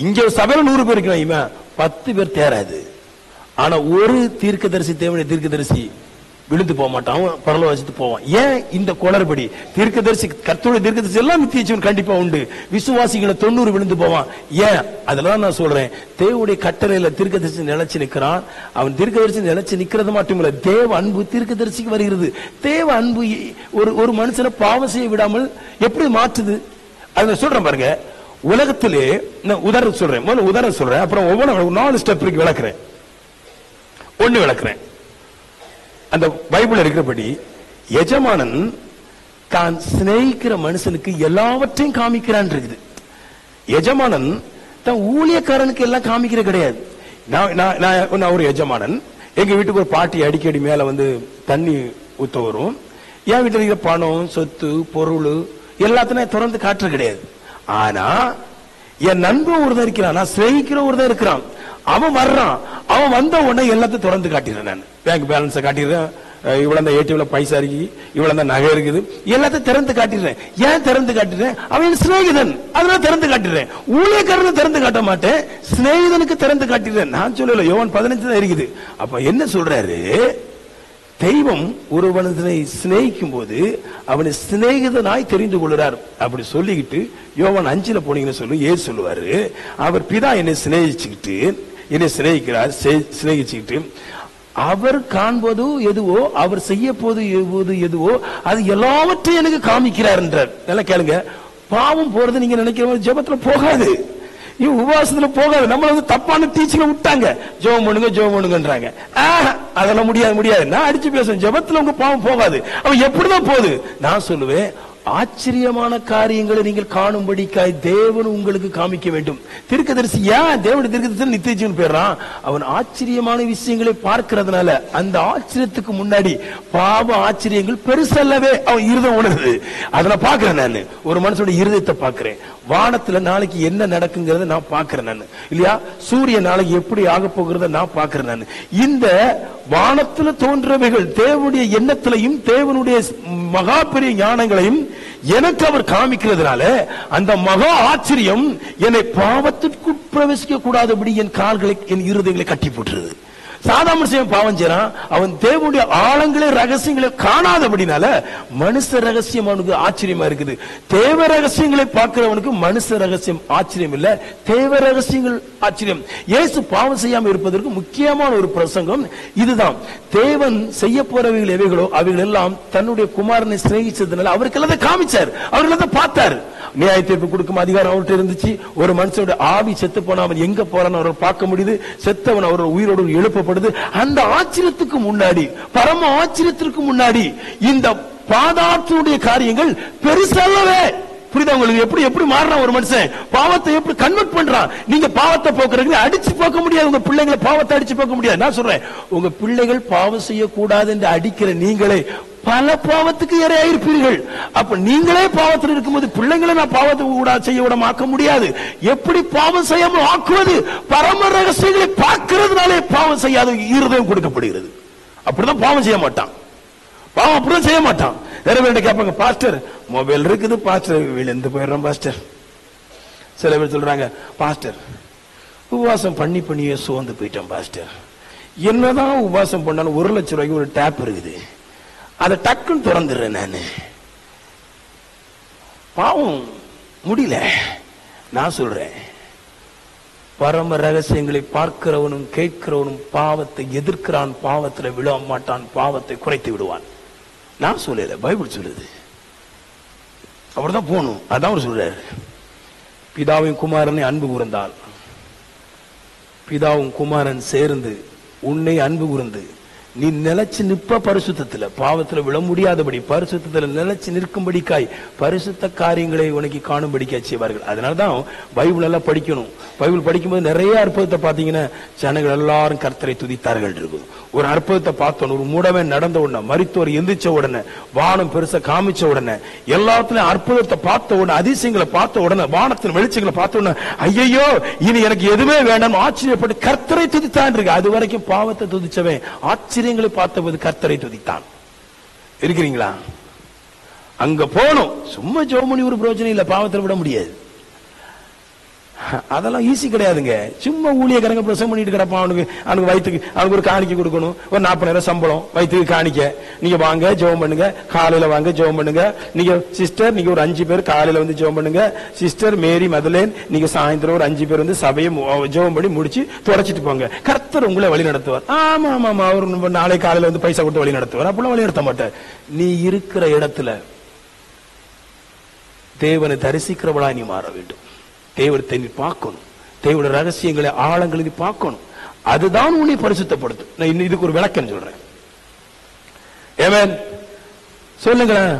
இங்க சபையில 100 பேர் இருக்கிறான், 10 பேர் தேராது. ஆனா ஒரு தீர்க்கதரிசி, தேவனுடைய தீர்க்கதரிசி விழுந்து போக மாட்டான், பரலோக ராஜ்யத்துக்கு போவான். ஏன்? இந்த குளறுபடி. தீர்க்கதரிசி, கர்த்தருடைய தீர்க்கதரிசி எல்லாம் நித்திய ஜீவன் கண்டிப்பா உண்டு, விசுவாசிகளை 90 விழுந்து போவான். ஏன்? அதெல்லாம் நான் சொல்றேன், தேவனுடைய கட்டளையில தீர்க்கதரிசி நிலைச்சு நிற்கிறான். அவன் தீர்க்கதரிசி நிலைச்சு நிக்கிறது மட்டும் இல்ல, தேவ அன்பு தீர்க்கதரிசிக்கு வருகிறது. தேவ அன்பு ஒரு மனுஷனை பாவம் செய்ய விடாமல் எப்படி மாற்றுது? அதை சொல்றேன் பாருங்க. உலகத்திலே நான் உதாரணம் சொல்றேன், முதல்ல உதாரணம் சொல்றேன், அப்புறம் ஒவ்வொரு 4 ஸ்டெப் இருக்கு விளக்குறேன். ஒண்ணு விளக்குறேன். அந்த பைபிள் இருக்கிறபடி எஜமானன் தான் சிநேகிக்கிற மனுஷனுக்கு எல்லாவற்றையும் காமிக்கிறான் இருக்குது. எஜமானன் தான் ஊழியக்காரனுக்கு எல்லாம் காமிக்கிற கிடையாது. நான் ஒரு எஜமானன், எங்க வீட்டுக்கு ஒரு பாட்டி அடிக்கடி மேல வந்து தண்ணி ஊத்த வரும். என் வீட்டுல இருக்கிற பணம், சொத்து, பொருள் எல்லாத்தையும் திறந்து காட்டுற கிடையாது. ஆனா என் நண்பன் ஒருதான் இருக்கிறான், நான் சிநேகிக்கிற ஒருதான் இருக்கிறான். அவன் வர்றான், அவன் வந்த உடனே எல்லாத்தையும் திறந்து காட்டிடுறேன். நான் பேங்க் பேலன்ஸை காட்டிடுறேன், இவ்வளவு ஏடிஎம்ல பைசா இருக்கு, இவ்வளவு நகை இருக்குது, எல்லாத்தையும் திறந்து காட்டிடுறேன். ஏன் திறந்து காட்டுறேன்? அவன் சிநேகிதன், அதனால திறந்து காட்டுறேன். ஊழியக்காரனை திறந்து காட்ட மாட்டேன், சிநேகிதனுக்கு திறந்து காட்டிடுறேன். நான் சொல்லல, யோவான் 15 தான் இருக்குது. அப்ப என்ன சொல்றாரு? தெய்வம் ஒரு மனிதனை சிநேகிக்கும் போது அவனை சிநேகிதனாய் தெரிந்து கொள்கிறார். அப்படி சொல்லிக்கிட்டு யோவான் 5 போனீங்கன்னு சொல்லு, ஏன் சொல்லுவாரு? அவர் பிதா என்னை சிநேகிச்சுக்கிட்டு, என்னை சிநேகிக்கிறார், சிநேகிச்சுக்கிட்டு அவர் காண்பது எதுவோ, அவர் செய்ய போது எதுவோ அது எல்லாவற்றையும் எனக்கு காமிக்கிறார் என்றார். நல்லா கேளுங்க, பாவம் போறது நீங்க நினைக்கிற ஜெபத்துல போகாது, உபவாசத்துல போகாது. நம்மள வந்து தப்பான டீச்சிங்ல விட்டாங்க, ஜெபம் பண்ணுங்கன்றாங்க. அதெல்லாம் முடியாது. நான் அடிச்சு பேசுவேன், ஜெபத்துல உங்க பாவம் போகாது. அவன் எப்படிதான் போகுது? நான் சொல்லுவேன், ஆச்சரியமான காரியங்களை நீங்கள் காணும்படிக்காய் தேவன் உங்களுக்கு காமிக்க வேண்டும். தீர்க்கதரிசி ஏன் தேவனுடைய தீர்க்கதரிசி நித்திய ஜீவன் பெறான்? அவன் ஆச்சரியமான விஷயங்களை பார்க்கிறதுனால அந்த ஆச்சரியத்துக்கு முன்னாடி பாவ ஆச்சரியங்கள் பெருசல்லவே அவன் இருதயம் உணருது. அதெல்லாம் பாக்குறேன் நான். ஒரு மனுஷோட இருதயத்தை பாக்குறேன். வானத்துல நாளைக்கு என்ன நடக்குங்கிறத நான் பாக்குறேன் நான், இல்லையா? சூரியன் நாளைக்கு எப்படி ஆக போகிறத நான் பாக்குறேன் நான். இந்த வானத்துல தோன்றவைகள் தேவனுடைய எண்ணத்திலையும் தேவனுடைய மகா பெரிய ஞானங்களையும் எனக்கு அவர் காமிக்கிறதுனால அந்த மகா ஆச்சரியம் என்னை பாவத்திற்கு பிரவேசிக்க கூடாதபடி என் கால்களை என் இருதயங்களை கட்டி போட்டுருது. சாதாரண செய்யும் பாவம் செய்யறான், அவன் தேவனுடைய ஆழங்களே ரகசியங்களை காணாதபடினால மனுஷ ரகசியம் அவனுக்கு ஆச்சரியமா இருக்குது. தேவ ரகசியங்களை பார்க்கிறவனுக்கு மனுஷ ரகசியம் ஆச்சரியம் இல்ல, தேவ ரகசியங்கள் ஆச்சரியம். இயேசு பாவம் செய்யாம இருப்பதற்கு முக்கியமான ஒரு பிரசங்கம் இதுதான். தேவன் செய்ய போறவைகள் எவைகளோ அவைகள் எல்லாம் தன்னுடைய குமாரனை சிநேகிச்சதுனால அவருக்கு எல்லாம் காமிச்சார், அவர்கள் எல்லாம் பார்த்தார். நியாய தீர்ப்பு கொடுக்கும் அதிகாரம் அவர்கிட்ட இருந்துச்சு. ஒரு மனுஷனோட ஆவி செத்து போன அவன் எங்க போறான்னு அவர் பார்க்க முடியுது. செத்தவன் அவரோட உயிரோடு எழுப்பப்படுது. அந்த ஆச்சரியத்துக்கு முன்னாடி, பரம ஆச்சரியத்திற்கு முன்னாடி இந்த பாதாளத்தினுடைய காரியங்கள் பெருசல்லவே. புரியுதா உங்களுக்கு? எப்படி எப்படி மாறினா ஒரு மனுஷன் பாவத்தை எப்படி கன்வெர்ட் பண்றான். நீங்க பாவத்தை போக்குறதுக்கு அடிச்சு போக்க முடியாது. உங்க பிள்ளைங்களை பாவத்தை அடிச்சு போக்க முடியாது. நான் சொல்றேன், உங்க பிள்ளைகள் பாவம் செய்யக்கூடாது என்று அடிக்கிற நீங்களே பல பாவத்துக்கு இரையாயிருப்பீர்கள். அப்ப நீங்களே பாவத்தில் இருக்கும்போது பிள்ளைங்களை நான் பாவத்தை கூட செய்ய விட ஆக்க முடியாது. எப்படி பாவம் செய்யாமல் ஆக்குவது? பரம ரகசியங்களை பார்க்கிறதுனாலே பாவம் செய்யாத இருதயம் கொடுக்கப்படுகிறது. அப்படிதான் பாவம் செய்ய மாட்டான். பாவம் அப்படிதான் செய்ய மாட்டான். நிறைய பேர் கேட்பாங்க, பாஸ்டர் மொபைல் இருக்குது பாஸ்டர், விழுந்து போயிடுறோம் பாஸ்டர். சில பேர் சொல்றாங்க, பாஸ்டர் உபவாசம் பண்ணி பண்ணியே சோர்ந்து போயிட்டோம் பாஸ்டர். என்னதான் உபவாசம் பண்ணாலும் 1 லட்சம் ரூபாய்க்கு ஒரு டேப் இருக்குது, அதை டக்குன்னு திறந்துடுறேன் நானு. பாவம் முடியல. நான் சொல்றேன், பரம ரகசியங்களை பார்க்கிறவனும் கேட்கிறவனும் பாவத்தை எதிர்க்கிறான், பாவத்தில் விழ மாட்டான், பாவத்தை குறைத்து விடுவான். நான் சொல்லல, பைபிள் சொல்லுது. அவர்தான் போகணும். அதான் அவர் சொல்றாரு, பிதாவின் குமாரனை அன்பு கூர்ந்தால், பிதாவும் குமாரன் சேர்ந்து உன்னை அன்பு கூர்ந்து நீ நிலைச்சு நிற்ப பரிசுத்தத்துல, பாவத்துல விழ முடியாதபடி பரிசுத்தத்துல நிலைச்சு நிற்கும்படிக்காய் பரிசுத்த காரியங்களை உனக்கு காணும்படிக்காய் செய்வார்கள். அதனாலதான் பைபிள் எல்லாம் படிக்கணும். பைபிள் படிக்கும்போது நிறைய அற்புதத்தை பாத்தீங்கன்னா ஜனங்கள் எல்லாரும் கர்த்தரை துதித்தார்கள் இருக்கும். ஒரு அற்புதத்தை பார்த்தோம், ஒரு மூடவன் நடந்த உடனே, மரித்தோர் எந்திரிச்ச உடனே, வானம் பெருசா காமிச்ச உடனே, எல்லாத்துலயும் அற்புதத்தை பார்த்த உடனே, அதிசயங்களை பார்த்த உடனே, வானத்தின் வெளிச்சங்களை பார்த்த உடனே, ஐயோ இனி எனக்கு எதுவுமே வேண்டாம் ஆச்சரியப்பட்டு கர்த்தரை துதித்தான் இருக்கு. அது வரைக்கும் பாவத்தை துதிச்சவன் ஆச்சரியங்களை பார்த்தபோது கர்த்தரை துதித்தான். இருக்கிறீங்களா? அங்க போனோம். சும்மா ஜோமணி ஒரு பிரயோஜனம் இல்ல, பாவத்தில் விட முடியாது. அதெல்லாம் ஈஸி கிடையாதுங்க. சும்மா ஊழியக்காரங்க பிரசவம் பண்ணிட்டு கிடப்பான். அவனுக்கு வயிற்றுக்கு அவனுக்கு ஒரு காணிக்கை கொடுக்கணும், ஒரு 40,000 சம்பளம், வயிற்றுக்கு காணிக்க. நீங்க வாங்க ஜெபம் பண்ணுங்க, காலையில வாங்க ஜெபம் பண்ணுங்க. நீங்க சிஸ்டர், நீங்க ஒரு 5 பேர் காலையில வந்து ஜெபம் பண்ணுங்க. சிஸ்டர் மேரி மதலேன், நீங்க சாயந்தரம் ஒரு 5 பேர் வந்து சபையை ஜெபம் பண்ணி முடிச்சு தொடச்சிட்டு போங்க. கர்த்தர் உங்களை வழி நடத்துவார். ஆமா ஆமா ஆமா, அவர் நாளை காலையில வந்து பைசா கொடுத்து வழி நடத்துவார். அப்படிலாம் வழி நடத்த மாட்டார். நீ இருக்கிற இடத்துல தேவனை தரிசிக்கிறவளா நீ மாற வேண்டும். தேவத்தை நீ பார்க்கணும், தேவனுடைய ரகசியங்களை ஆழங்களை நீ பார்க்கணும். அதுதான் உன்னை பரிசுத்தப்படுத்தும். நான் இதுக்கு ஒரு விளக்கம் சொல்றேன். ஆமென் சொல்லுங்களேன்.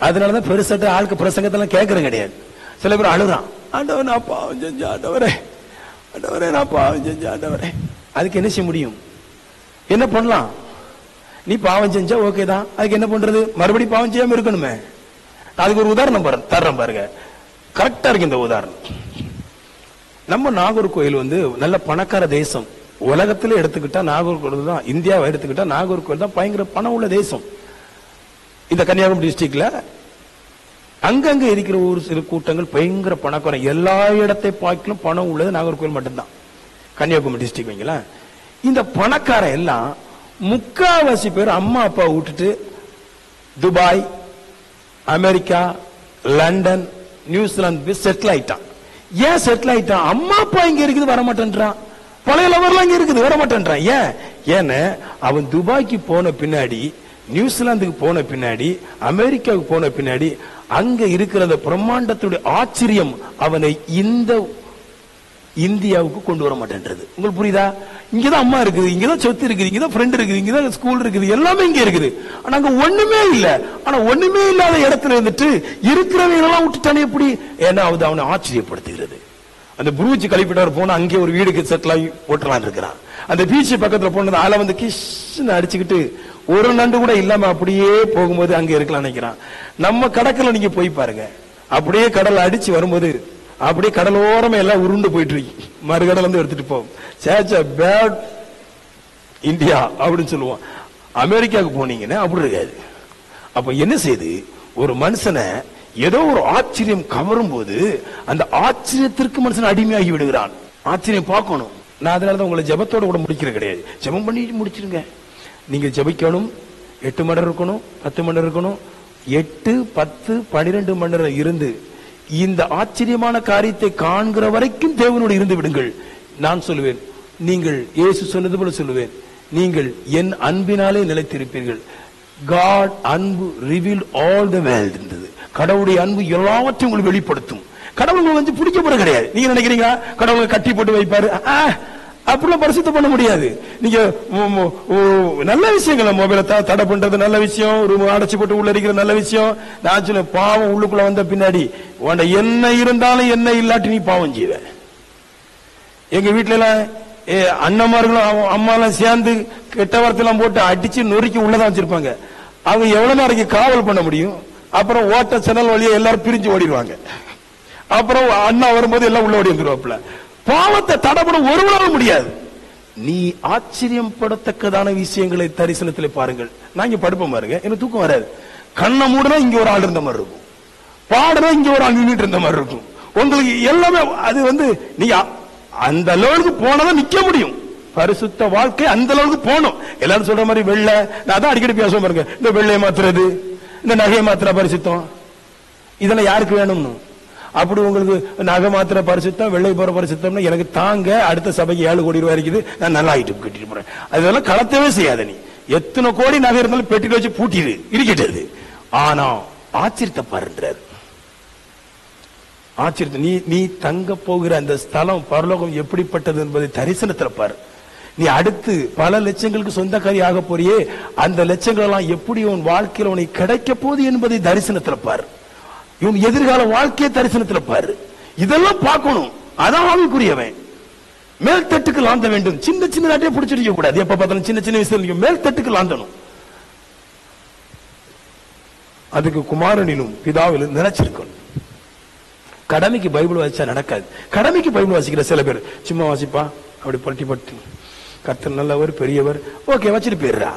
அதனாலதான் பெருசாட்ட ஆளுக்கு பிரசங்கத்தெல்லாம் கேட்கறது கிடையாது. சில பேர் அழுறான், ஆண்டவரே நான் பாவம் செஞ்ச ஆண்டவரே, ஆண்டவரே நான் பாவம் செஞ்ச ஆண்டவரே. அதுக்கு என்ன செய்ய முடியும்? என்ன பண்ணலாம்? நீ பாவம் செஞ்சா ஓகே தான். அதுக்கு என்ன பண்றது? மறுபடியும் பாவம் செய்யாம இருக்கணுமே. அதுக்கு ஒரு உதாரணம் தர்றேன் பாருங்க. கரெக்டா இருக்கு இந்த உதாரணம். நம்ம நாகர்கோயில் வந்து நல்ல பணக்கார தேசம். உலகத்திலே எடுத்துக்கிட்டா நாகர்கோயில் தான், இந்தியாவை எடுத்துக்கிட்டா நாகர்கோயில் தான் பயங்கர பணம் உள்ள தேசம். இந்த கன்னியாகுமரி டிஸ்ட்ரிக்ட்ல அங்கங்க இருக்கிற ஒரு சில கூட்டங்கள் பயங்கர பணக்காரம். எல்லா இடத்தை பார்க்கலும் பணம் உள்ளது நாகர்கோயில் மட்டும்தான், கன்னியாகுமரி டிஸ்ட்ரிக்ட் வைங்களா. இந்த பணக்கார எல்லாம் முக்காவாசி பேர் அம்மா அப்பா விட்டுட்டு Dubai, America, London, New Zealand settle ஆயிட்டான். ஏன் செட்டில் ஆயிட்டான்? அம்மா அப்பா இங்க இருக்குது வரமாட்டேன்றான், பழைய லவர்லாம் இங்க இருக்குது வரமாட்டேன்றான். ஏன்னு அவன் துபாய்க்கு போன பின்னாடி, நியூசிலாந்துக்கு போன பின்னாடி, அமெரிக்காவுக்கு போன பின்னாடி அங்க இருக்கிற அந்த பிரம்மாண்டத்துடைய ஆச்சரியம் அவனை இந்த இந்தியாவுக்கு கொண்டு வர மாட்டேன்றது. உங்களுக்கு புரியுதா? இங்கதான் அம்மா இருக்குது, இங்கதான் சொத்து இருக்குது, இங்கதான் ஃப்ரெண்ட் இருக்குது, இங்கதான் ஸ்கூல் இருக்குது, எல்லாமே இங்க இருக்குது. ஆனா அங்க ஒண்ணுமே இல்ல. ஆனா ஒண்ணுமே இல்லாத இடத்துல இருந்துட்டு இருக்கிறவங்க விட்டுட்டானே எப்படி? ஏன்னா அது அவனை ஆச்சரியப்படுத்துகிறது. அந்த புரூஜ் கழிப்பிட்டவர் போனா அங்கே ஒரு வீடுக்கு செட்டில் ஆகி போட்டலாம் இருக்கிறான். அந்த பீச் பக்கத்துல போனது ஆள வந்து கிஷ்ன்னு அடிச்சுக்கிட்டு ஒரு நண்டு கூட இல்லாம அப்படியே போகும்போது அங்க இருக்கலாம் நினைக்கிறான். நம்ம கடற்கரை நீங்க போய் பாருங்க, அப்படியே கடல் அடிச்சு வரும்போது அப்படியே கடலோரமே எல்லாம் உருண்டு போயிட்டு இருக்கு. மறுகடல் வந்து எடுத்துட்டு போவோம். சேச்ச பேட் இந்தியா அப்படின்னு சொல்லுவோம். அமெரிக்காவுக்கு போனீங்கன்னா அப்படி இருக்காது. அப்ப என்ன செய்யுது, ஒரு மனுஷனை ஏதோ ஒரு ஆச்சரியம் கவரும் போது அந்த ஆச்சரியத்திற்கு மனுஷன் அடிமையாகி விடுகிறான். ஆச்சரியம் பார்க்கணும். நான் அதனாலதான் உங்களை ஜெபத்தோட கூட முடிக்கிறது கிடையாது. ஜெபம் பண்ணிட்டு முடிச்சிருங்க. நீங்க ஜெபிக்கணும். 8 மணி நேரம் இருக்கணும், 10 மணி நேரம் இருக்கணும். 8, 10, 12 மணி நேரம் இருந்து இந்த ஆச்சரியமான காரியத்தை காண்கிற வரைக்கும் தேவனோடு இருந்து விடுங்கள். நான் சொல்லுவேன், நீங்கள் இயேசு சொன்னது போல சொல்லுவேன், நீங்கள் என் அன்பினாலே நிலைத்திருப்பீர்கள். God அன்பு revealed all the world இருந்தது. கடவுளுடைய அன்பு எல்லாவற்றையும் உங்களுக்கு வெளிப்படுத்தும். கடவுள் வந்து பிடிக்க போற கிடையாது. நீங்க நினைக்கிறீங்க கடவுளை கட்டி போட்டு வைப்பாரு, அப்படிலாம் பரிசுத்தம் பண்ண முடியாது. நீங்க நல்ல விஷயங்கள் மொபைலை தடை பண்றது நல்ல விஷயம், ரூம் அடைச்சு போட்டு உள்ள இருக்கிற நல்ல விஷயம். நான் சொல்ல பாவம் உள்ளுக்குள்ள வந்த பின்னாடி உன்ட என்ன இருந்தாலும் என்ன இல்லாட்டி நீ பாவம் செய்வ. எங்க வீட்டுல எல்லாம் அண்ணன்மார்களும் அம்மாலாம் சேர்ந்து கெட்ட வார்த்தையெல்லாம் போட்டு அடிச்சு நொறுக்கி உள்ளதான் வச்சிருப்பாங்க. அவங்க எவ்வளவு நாளைக்கு காவல் பண்ண முடியும்? அப்புறம் ஓட்ட சேனல் வழியா எல்லாரும் பிரிஞ்சு ஓடிடுவாங்க. அப்புறம் அண்ணா வரும்போது எல்லாம் உள்ள ஓடி வந்துருவாப்புல. பாவத்தை தடைபட ஒருவரால முடியாது. நீ ஆச்சரியம் படத்தக்கதான விஷயங்களை தரிசனத்தில் பாருங்கள். நான் இங்க படுப்பேன் பாருங்க, எனக்கு தூக்கம் வராது. கண்ணை மூடனா இங்க ஒரு ஆள் இருந்த மாதிரி இருக்கும், பாடனா இங்க ஒரு ஆள் நின்றுட்டு இருந்த மாதிரி இருக்கும். உங்களுக்கு எல்லாமே அது வந்து நீங்க அந்த அளவுக்கு போனதான் நிக்க முடியும். பரிசுத்த வாழ்க்கை அந்த அளவுக்கு போனோம். எல்லாரும் சொல்ற மாதிரி வெள்ளை, நான் தான் அடிக்கடி பேசுவேன் பாருங்க, இந்த வெள்ளையை மாத்துறது, இந்த நகையை மாத்திர பரிசுத்தம், இதெல்லாம் யாருக்கு வேணும்னு. அப்படி உங்களுக்கு நகை மாத்திர பரிசுத்தம், வெள்ளை போற பரிசுத்தம்னா எனக்கு தாங்க, அடுத்த சபைக்கு 7 கோடி ரூபாய் இருக்குது, நான் நல்லா ஆயிட்டு கட்டிட்டு போறேன். அதெல்லாம் கலத்தவே செய்யாத. நீ எத்தனை கோடி நகை இருந்தாலும் பெட்டிட்டு வச்சு பூட்டிடு இருக்கட்டது. ஆனா ஆச்சரியத்தை பாருன்றார். ஆச்சரியத்தை நீ தங்க போகிற அந்த ஸ்தலம் பரலோகம் எப்படிப்பட்டது என்பதை தரிசனத்தில் பாரு. நீ அடுத்து பல லட்சங்களுக்கு சொந்தக்காரி ஆக போறியே, அந்த லட்சங்கள் எல்லாம் எப்படி உன் வாழ்க்கையில் உனக்கு கிடைக்க போகுது என்பதை தரிசனத்தில் பாரு. இவன் எதிர்கால வாழ்க்கையை தரிசனத்தில் பாரு. இதெல்லாம் பார்க்கணும். அதான் ஆவிக்குரியவன். மேல் தட்டுக்கு லாந்த வேண்டும். சின்ன சின்ன நாட்டையே பிடிச்சிருக்க கூடாது. எப்ப பார்த்தாலும் சின்ன சின்ன விஷயம் மேல் தட்டுக்கு லாந்தணும். அதுக்கு குமாரனிலும் பிதாவிலும் நினைச்சிருக்கணும். கடமைக்கு பைபிள் வாசிச்சா நடக்காது. கடமைக்கு பைபிள் வாசிக்கிற சில பேர் சும்மா வாசிப்பா, அப்படி பட்டி பட்டு கர்த்தர் நல்லவர் பெரியவர் ஓகே வச்சுட்டு போயிடுறா.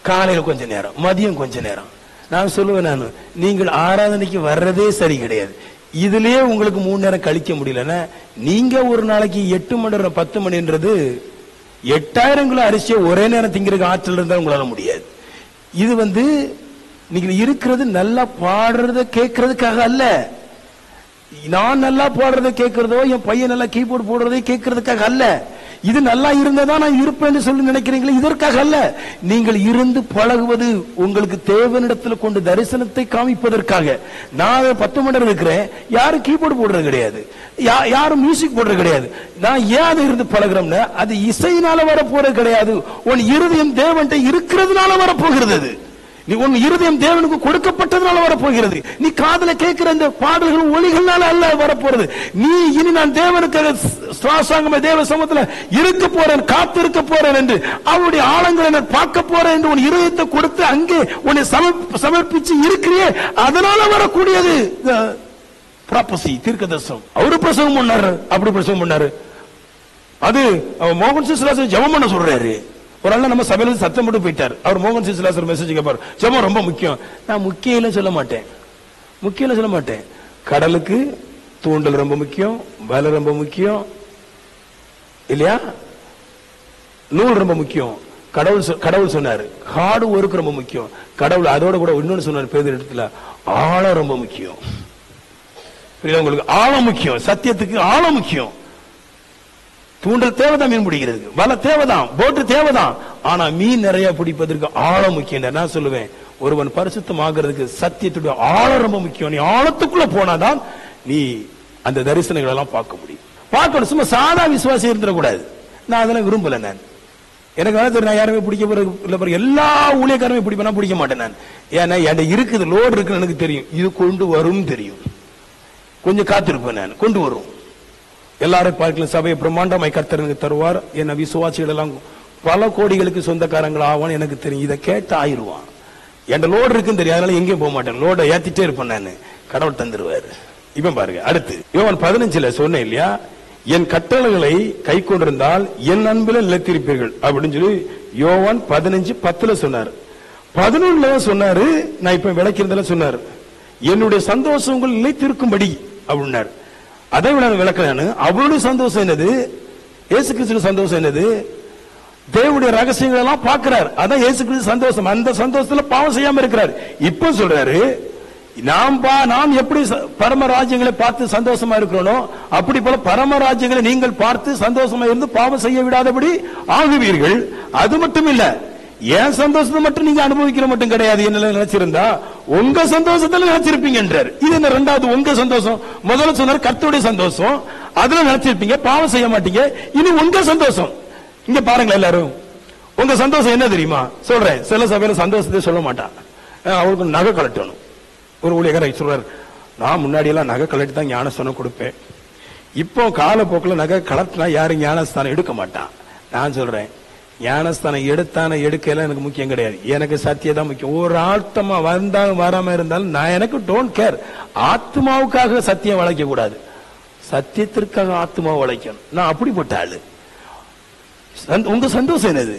காலையில கொஞ்ச நேரம், மதியம் கொஞ்ச நேரம். நான் சொல்லுவேன், நீங்கள் ஆராதனைக்கு வர்றதே சரி கிடையாது. இதுலயே உங்களுக்கு 3 நேரம் கழிக்க முடியலன்னா நீங்க ஒரு நாளைக்கு 8 மணி நேரம் 10 மணின்றது 8000 கிலோ அரிசியை ஒரே நேரம் திங்கிறதுக்கு ஆற்றல் இருந்தா உங்களால முடியாது. இது வந்து நீங்க இருக்கிறது நல்லா பாடுறத கேட்கறதுக்காக அல்ல. நான் நல்லா பாடுறதை கேட்கறதோ, என் பையன் நல்லா கீபோர்டு போடுறதை கேட்கறதுக்காக அல்ல. இது நல்லா இருந்ததா நான் இருப்பேன்னு சொல்லி நினைக்கிறீங்களா? இதற்காக அல்ல. நீங்கள் இருந்து பழகுவது உங்களுக்கு தேவனிடத்தில் கொண்டு தரிசனத்தை காமிப்பதற்காக. நான் 10 மணி நேரம் இருக்கிறேன், யாரும் கீபோர்டு போடுறது கிடையாது, யாரும் மியூசிக் போடுறது கிடையாது. நான் ஏன் இருந்து பழகிறோம்னா அது இசையினால வரப்போறது கிடையாது. உன் இருதயம் தேவன்கிட்ட இருக்கிறதுனால வரப்போகிறது. அது நீ உன் இருதயம் தேவனுக்கு கொடுக்கப்பட்டதுனால வரப்போகிறது. நீ காதல கேட்கிற இந்த பாடல்கள் ஒளிகள்னால அல்ல வரப்போறது. நீ இனி நான் தேவனுக்கு சுவாசாங்கம தேவ சமூகத்துல இருக்க போறேன், காத்திருக்க போறேன் என்று அவருடைய ஆழங்களை நான் பார்க்க போறேன் என்று உன் இருதயத்தை கொடுத்து அங்கே உன்னை சமர்ப்பிச்சு இருக்கிறியே, அதனால வரக்கூடியது ப்ராபசி தீர்க்கதரிசனம். அவரு பிரசவம் பண்ணாரு, அப்படி பிரசவம் பண்ணாரு. அது மோகன் சிசுலாசன் ஜெபம் பண்ண சொல்றாரு. ஒரு ஆள் நம்ம சபையில சத்தம் போட்டு போயிட்டார். அவர் மோகன் சிசுலாசர் மெசேஜ் கேட்பார், ஜெபம் ரொம்ப முக்கியம். நான் முக்கியம் சொல்ல மாட்டேன். கடலுக்கு தூண்டல் ரொம்ப முக்கியம், வலை ரொம்ப முக்கியம் இல்லையா, நூல் ரொம்ப முக்கியம். கடவுள் சொன்னாரு ஹார்டு ஒர்க் ரொம்ப முக்கியம். கடவுள் அதோட கூட இன்னொன்னு சொன்னார் பேர் இடத்துல, ஆழம் ரொம்ப முக்கியம். புரியுதா உங்களுக்கு? ஆழம் முக்கியம். சத்தியத்துக்கு ஆழம் முக்கியம். தூண்டல் தேவைதான், மீன் பிடிக்கிறதுக்கு வலை தேவைதான், போட்டு தேவைதான். ஆனா மீன் நிறைய பிடிப்பதற்கு ஆழம் முக்கியம். நான் சொல்லுவேன், ஒருவன் பரிசுத்தம் ஆகிறதுக்கு சத்தியத்துடைய ஆழம் ரொம்ப முக்கியம். நீ ஆழத்துக்குள்ள போனாதான் நீ அந்த தரிசனங்கள் எல்லாம் பார்க்க முடியும். பார்க்கணும். சும்மா சாதா விசுவாசி இருந்துடக்கூடாது. நான் அதெல்லாம் விரும்பல. எனக்கு நான் யாருமே பிடிக்க எல்லா ஊழியக்காரமே பிடிப்பேன், பிடிக்க மாட்டேன் நான். ஏன்னா என் இருக்குது லோடு இருக்குன்னு எனக்கு தெரியும், இது கொண்டு வரும் தெரியும். கொஞ்சம் காத்திருப்பேன் நான், கொண்டு வரும். எல்லாரும் பார்க்கலாம், சபையை பிரம்மாண்டமாய் கர்த்தர் எனக்கு தருவார். என்ன விசுவாசிகள் எல்லாம் பல கோடிகளுக்கு சொந்தக்காரங்கள் ஆவான்னு எனக்கு தெரியும். இதை கேட்டு ஆயிடுவான். என் லோடு இருக்குன்னு தெரியும், அதனால எங்கேயும் போக மாட்டேன். லோட ஏத்திட்டே இருப்பேன் நான், கடவுள் தந்துருவாரு. இப்ப பாருங்க, அடுத்து யோவான் 15 சொன்னேன் இல்லையா, என் கட்டளைகளை கை கொண்டிருந்தால் என் அன்பில நிலைத்திருப்பீர்கள் அப்படின்னு சொல்லி யோவான் 15:10 சொன்னார். 11 சொன்னாரு, நான் இப்ப விளக்கிறதுல சொன்னார், என்னுடைய சந்தோஷம் உங்கள் நிலைத்திருக்கும்படி அப்படின்னாரு. அதை விட விளக்கிறானு. அவருடைய சந்தோஷம் என்னது, இயேசு கிறிஸ்து சந்தோஷம் என்னது, தேவனுடைய ரகசியங்கள் எல்லாம் பார்க்கிறார். அதான் இயேசு கிறிஸ்து சந்தோஷம். அந்த சந்தோஷத்துல பாவம் செய்யாம இருக்கிறார். இப்ப சொல்றாரு, நாம் எப்படி பரமராஜ்யங்களை பார்த்து சந்தோஷமா இருக்கிறோம், அப்படி போல பரமராஜ்யங்களை நீங்கள் பார்த்து சந்தோஷமா இருந்து பாவம் செய்ய விடாதபடி ஆகுவீர்கள். அது மட்டும் இல்ல, என் சந்தோஷத்தை மட்டும் நீங்க அனுபவிக்கிற மட்டும் கிடையாது. என்ன நினைச்சிருந்தா உங்க சந்தோஷத்துல நினைச்சிருப்பீங்க என்றார். இது என்ன ரெண்டாவது உங்க சந்தோஷம். முதல்ல சொன்னார் கர்த்தருடைய சந்தோஷம், அதுல நினைச்சிருப்பீங்க, பாவம் செய்ய மாட்டீங்க. இனி உங்க சந்தோஷம். இங்க பாருங்களேன் எல்லாரும், உங்க சந்தோஷம் என்ன தெரியுமா சொல்றேன். சில சபையில சந்தோஷத்தை சொல்ல மாட்டான், அவருக்கு நகை கலட்டணும். ஒரு ஊழியக்காரர் சொல்றாரு, நான் முன்னாடி எல்லாம் நகை கலட்டி தான் ஞானஸ்தானம் கொடுப்பேன், இப்போ காலப்போக்கில் நகை கலட்டினா யாரும் ஞானஸ்தானம் எடுக்க மாட்டான். நான் சொல்றேன், ஞானஸ்தானம் எடுக்கலாம் எனக்கு முக்கியம் கிடையாது, எனக்கு சத்தியம் தான் முக்கியம். ஒரு ஆத்மா வந்தாலும் வராம இருந்தாலும் நான் எனக்கு டோன்ட் கேர். ஆத்மாவுக்காக சத்தியம் வளைக்க கூடாது, சத்தியத்திற்காக ஆத்மா வளைக்கணும். நான் அப்படிப்பட்ட ஆளு. உங்க சந்தோஷம் என்னது,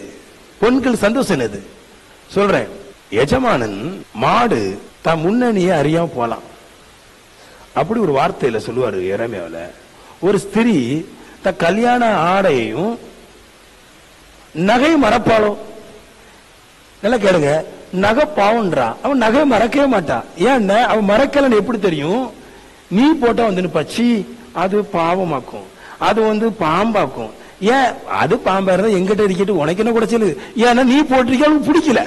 பெண்கள் சந்தோஷம் என்னது சொல்றேன். எஜமானன் மாடு தான் முன்னணியே அறியாம போலாம், அப்படி ஒரு வார்த்தையில சொல்லுவாரு எரேமியாவுல. ஒரு ஸ்திரீ த கல்யாண ஆடையையும் நகை மறப்பாளோ. நல்லா கேளுங்க, நகை பாவன்றா, அவன் நகை மறக்கவே மாட்டான். ஏன்னா அவன் மறக்கலன்னு எப்படி தெரியும், நீ போட்டா வந்து பச்சி அது பாவமாக்கும், அது பாம்பாக்கும். ஏன் அது பாம்பா இருந்தா எங்கிட்ட இருக்கிட்டு உனக்கு என்ன குடைச்சல், ஏன்னா நீ போட்டிருக்க அவனுக்கு பிடிக்கல,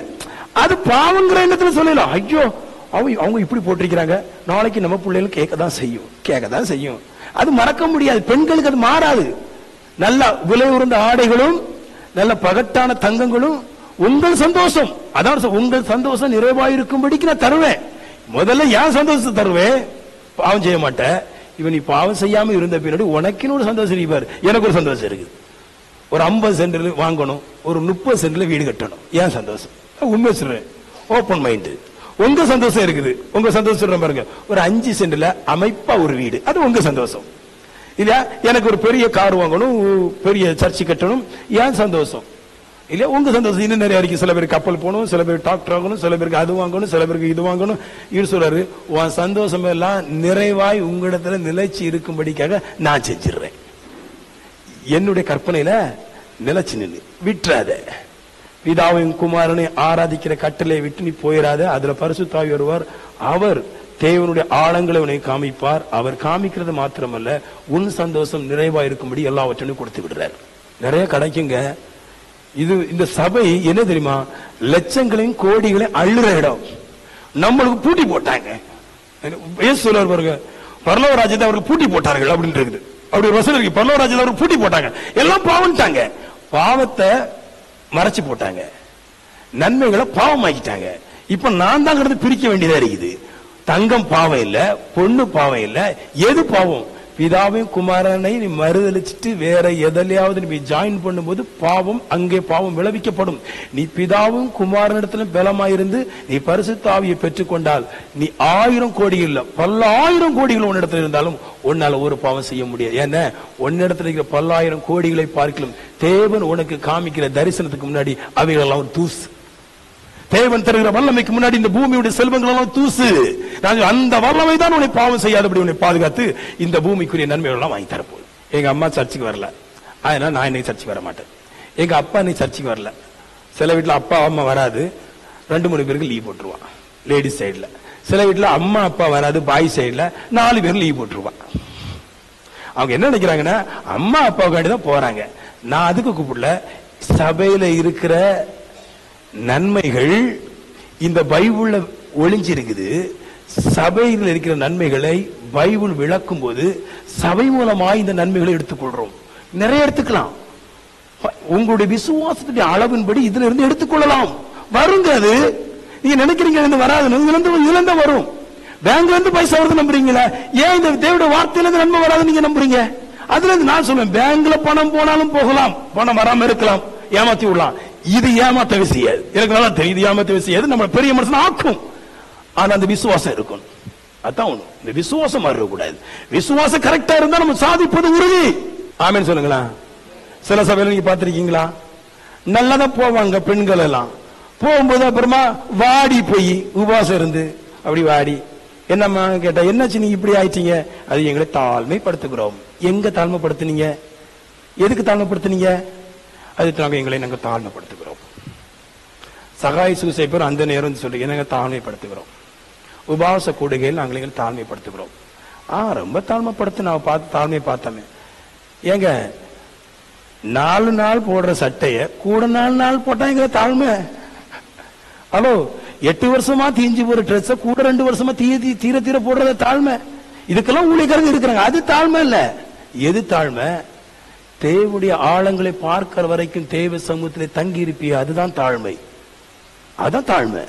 அது பாவங்கிற எண்ணத்துல சொல்லலாம். ஐயோ அவங்க இப்படி போட்டிருக்கிறாங்க, நாளைக்கு நம்ம பிள்ளைகளும் கேட்கதான் செய்யும். அது மறக்க முடியாது. பெண்களுக்கு அது மாறாது. நல்ல விலை உயர்ந்த ஆடைகளும் நல்ல பகட்டான தங்கங்களும் உங்கள் சந்தோஷம். அதான் உங்கள் சந்தோஷம் நிறைவாயிருக்கும்படிக்கு நான் தருவேன். முதல்ல என் சந்தோஷத்தை தருவேன், பாவம் செய்ய மாட்டேன். இவன் நீ பாவம் செய்யாம இருந்த பின்னாடி உனக்குன்னு ஒரு சந்தோஷம் இருப்பாரு. எனக்கு ஒரு சந்தோஷம் இருக்கு, ஒரு 50 சென்ட்ல வாங்கணும், ஒரு 30 சென்ட்ல வீடு கட்டணும். ஏன் சந்தோஷம், உண்மை சொல்றேன், ஓப்பன் மைண்ட். உங்க சந்தோஷம் இருக்குது, உங்க சந்தோஷம் பாருங்க, ஒரு 5 சென்ட்ல அமைப்பா ஒரு வீடு, அது உங்க சந்தோஷம். இல்லையா, எனக்கு ஒரு பெரிய கார் வாங்கணும், பெரிய சர்ச்சு கட்டணும், ஏன் சந்தோஷம் இல்லையா, உங்க சந்தோஷம். இன்னும் நிறைய இருக்கு. சில பேருக்கு கப்பல் போகணும், சில பேருக்கு டாக்டர் ஆகணும், சில பேருக்கு அது வாங்கணும், சில பேருக்கு இது வாங்கணும். இது சொல்றாரு, உன் சந்தோஷம் எல்லாம் நிறைவாய் உங்களிடத்துல நிலைச்சு இருக்கும்படிக்காக நான் செஞ்சிடுறேன். என்னுடைய கற்பனையில நிலைச்சு நின்று விட்டுறாத. பிதாவையும் குமாரனை ஆராதிக்கிற கட்டளை விட்டு நீ போயிடாத. அதுல பரிசுத்த ஆவி வருவார், அவர் தேவனுடைய ஆழங்களை உன்னை காமிப்பார். அவர் காமிக்கிறது மாத்திரமல்ல, உன் சந்தோஷம் நிறைவா இருக்கும்படி எல்லாவற்றையும் கொடுத்து விடுறார். நிறைய கிடைக்குங்க. இது இந்த சபை என்ன தெரியுமா, லட்சங்களையும் கோடிகளையும் அள்ளுற இடம். நம்மளுக்கு பூட்டி போட்டாங்க. பாருங்க, பரலோக ராஜ்யத்தை அவர்கள் பூட்டி போட்டார்கள் அப்படின்னு இருக்குது. அப்படி ஒரு வசனம் இருக்கு, பரலோக ராஜ்யத்தை அவர்கள் பூட்டி போட்டாங்க. எல்லாம் பாவம்ட்டாங்க, பாவத்தை மறைச்சு போட்டாங்க, நன்மைகளை பாவமாக்கிட்டாங்க. இப்ப நான் தான் பிரிக்க வேண்டியதா இருக்குது. தங்கம் பாவம் இல்ல, பொண்ணு பாவம் இல்ல, எது பாவம்? பிதாவையும் குமாரனை நீ மறுதளிச்சுட்டு வேற எதிலையாவது நீ ஜாயின் பண்ணும்போது பாவம், அங்கே பாவம் விளைவிக்கப்படும். நீ பிதாவும் குமாரனிடத்துல பலமாயிருந்து நீ பரிசுத்த ஆவியை பெற்றுக்கொண்டால் நீ 1000 கோடி இல்ல, 10,000 கோடிகள் உன்னிடத்துல இருந்தாலும் உன்னால ஒரு பாவம் செய்ய முடியாது. ஏன்னா உன்னிடத்துல இருக்கிற 10,000 கோடிகளை பார்க்கலாம் தேவன் உனக்கு காமிக்கிற தரிசனத்துக்கு முன்னாடி அவைகள் எல்லாம் தூசு. தேவன் தருகிற வல்லமைக்கு முன்னாடி இந்த பூமியுடைய செல்வங்கள் எல்லாம் தூசு. நாங்கள் அந்த வல்லமை தான் உன்னை பாவம் செய்யாதபடி உன்னை பாதுகாத்து இந்த பூமிக்குரிய நன்மைகள் எல்லாம் வாங்கி தரப்போம். எங்க அம்மா சர்ச்சுக்கு வரல, அதனால நான் இன்னைக்கு சர்ச்சுக்கு வர மாட்டேன். எங்க அப்பா இன்னைக்கு சர்ச்சுக்கு வரல. சில வீட்டுல அப்பா அம்மா வராது, 2-3 பேருக்கு லீவ் போட்டுருவான் லேடிஸ் சைட்ல. சில வீட்டுல அம்மா அப்பா வராது, பாய் சைட்ல 4 பேர் லீவ் போட்டுருவான். அவங்க என்ன நினைக்கிறாங்கன்னா அம்மா அப்பாவுக்காண்டி தான் போறாங்க. நான் அதுக்கு கூப்பிடல. சபையில இருக்கிற நன்மைகள் இந்த பைபிள்ல ஒளிஞ்சிருக்குது. சபையில் இருக்கிற நன்மைகளை பைபிள் விளக்கும் போது சபை மூலமாக இந்த நன்மைகளை எடுத்துக்கொள்றோம். நிறைய எடுத்துக்கலாம். உங்களுடைய விசுவாசத்துடைய அளவின்படி இதுல இருந்து எடுத்துக்கொள்ளலாம். வருங்க. அது நீங்க நினைக்கிறீங்க வராது, இதுல இருந்து வரும். பேங்க்ல இருந்து பைசா வருது நம்புறீங்களா? ஏன் இந்த தேவனுடைய வார்த்தையில இருந்து நன்மை வராது நீங்க நம்புறீங்க? அதுல இருந்து நான் சொல்லுவேன், பேங்க்ல பணம் போனாலும் போகலாம், பணம் வராம இருக்கலாம், ஏமாத்தி விடலாம். இது ஏமாத்த விஷயம். எனக்கு நல்லா தெரியுது, ஏமாத்த விஷயம் நம்ம பெரிய மனுஷன் ஆக்கும். ஆனா அந்த விசுவாசம் இருக்கணும். அதான் ஒண்ணு. இந்த விசுவாசம் மாறக்கூடாது. விசுவாசம் கரெக்டா இருந்தா நம்ம சாதிப்பது உறுதி. ஆமென் சொல்லுங்களா? சில சபையில நீங்க பாத்திருக்கீங்களா? நல்லதான் போவாங்க பெண்கள் எல்லாம். போகும்போது அப்புறமா வாடி போய் உபவாசம் இருந்து அப்படி வாடி, என்னம்மா கேட்டா, என்னாச்சு நீங்க இப்படி ஆயிட்டீங்க? அது எங்களை தாழ்மைப்படுத்துகிறோம். எங்க தாழ்மைப்படுத்தினீங்க? எதுக்கு தாழ்மைப்படுத்தினீங்க? அது நாங்க தாழ்மைப்படுத்துகிறோம். சகாய் சூசைப்பர் அந்த நேரம் சொல்லி நாங்க தாழ்மைப்படுத்துகிறோம். உபவாச கூடுகையில் நாங்கள் தாழ்மைப்படுத்துகிறோம். ரொம்ப தாழ்மைப்படுத்த நான் பார்த்து தாழ்மை பார்த்தோமே. ஏங்க 4 நாள் போடுற சட்டைய கூட 4 நாள் போட்டா எங்க தாழ்மை? ஹலோ, 8 வருஷமா தீஞ்சு போற ட்ரெஸ் கூட 2 வருஷமா தீர தீர போடுறத தாழ்மை? இதுக்கெல்லாம் ஊழியக்காரங்க இருக்கிறாங்க. அது தாழ்மை இல்ல. எது தாழ்மை? தேவனுடைய ஆழங்களை பார்க்கிற வரைக்கும் தேவ சமூகத்திலே தங்கி இருப்பிய, அதுதான் தாழ்மை. அதான் தாழ்மை.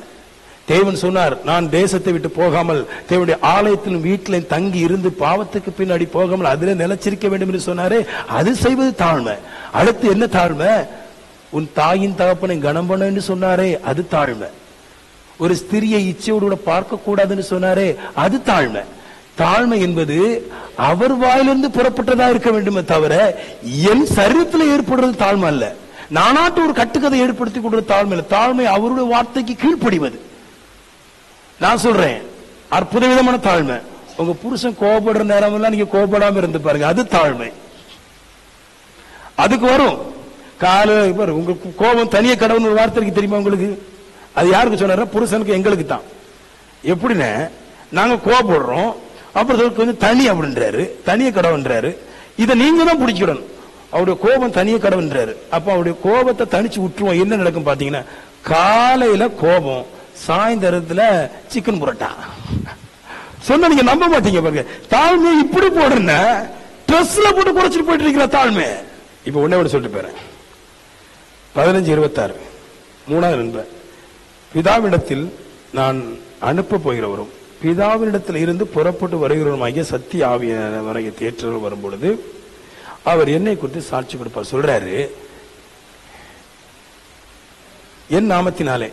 தேவன் சொன்னார், நான் தேசத்தை விட்டு போகாமல் தேவனுடைய ஆலயத்திலும் வீட்டிலும் தங்கி இருந்து பாவத்துக்கு பின்னாடி போகாமல் அதிலே நிலைச்சிருக்க வேண்டும் என்று சொன்னாரே, அது செய்வது தாழ்மை. அடுத்து என்ன தாழ்மை? உன் தாயின் தகப்பனை கனம் பண்ண என்று சொன்னாரே, அது தாழ்மை. ஒரு ஸ்திரியை இச்சையோடு பார்க்க கூடாதுன்னு சொன்னாரே, அது தாழ்மை. தாழ்மை என்பது அவர் வாயிலிருந்து புறப்பட்டதா இருக்க வேண்டுமே தவிர என் சரீரத்தில் ஏற்படுறது தாழ்மை அல்ல. நானாட்டு ஒரு கட்டுக்கதை ஏற்படுத்தி கொடுறது தாழ்மை இல்லை. தாழ்மை அவருடைய வார்த்தைக்கு கீழ்ப்படிவது. நான் சொல்றேன், அற்புத விதமான தாழ்மை. உங்க புருஷன் கோபப்படுற நேரம் எல்லாம் நீங்க கோபப்படாம இருந்து பாருங்க, அது தாழ்மை. அதுக்கு வரும் கால உங்களுக்கு கோபம் தனிய கடவுள் ஒரு வார்த்தைக்கு தெரியுமா உங்களுக்கு? அது யாருக்கு சொன்னார? புருஷனுக்கு, எங்களுக்கு தான். எப்படின்னு நாங்க கோபப்படுறோம், அப்புறம் கொஞ்சம் தனி அப்படின்றாரு, தனிய கடவுன்றாரு. இதை நீங்க தான் பிடிச்சிடணும். அவருடைய கோபம் தனிய கடவுன்றாரு. அப்ப அவருடைய கோபத்தை தனிச்சு விட்டுருவோம். என்ன நடக்கும் பாத்தீங்கன்னா, காலையில கோபம், சாயந்தரத்துல சிக்கன் புரோட்டா. சொன்ன நீங்க நம்ப மாட்டீங்க பாருங்க. தாழ்மை இப்படி போடுறேன்னா ட்ரெஸ்ல போட்டு குறைச்சிட்டு போயிட்டு இருக்கிற தாழ்மை. இப்ப ஒன்னே ஒன்று சொல்லிட்டு போறேன். 15:26 3வது நண்பர், பிதாவிடத்தில் நான் அனுப்ப போகிறவரும் பிதாவினிடத்தில் இருந்து புறப்பட்டு வருகிறவருமாகிய சத்திய ஆவியானவரை தேற்றவர் வரும்பொழுது அவர் என்னை குறித்து சாட்சி கொடுப்பார். சொல்றாரு, என் நாமத்தினாலே,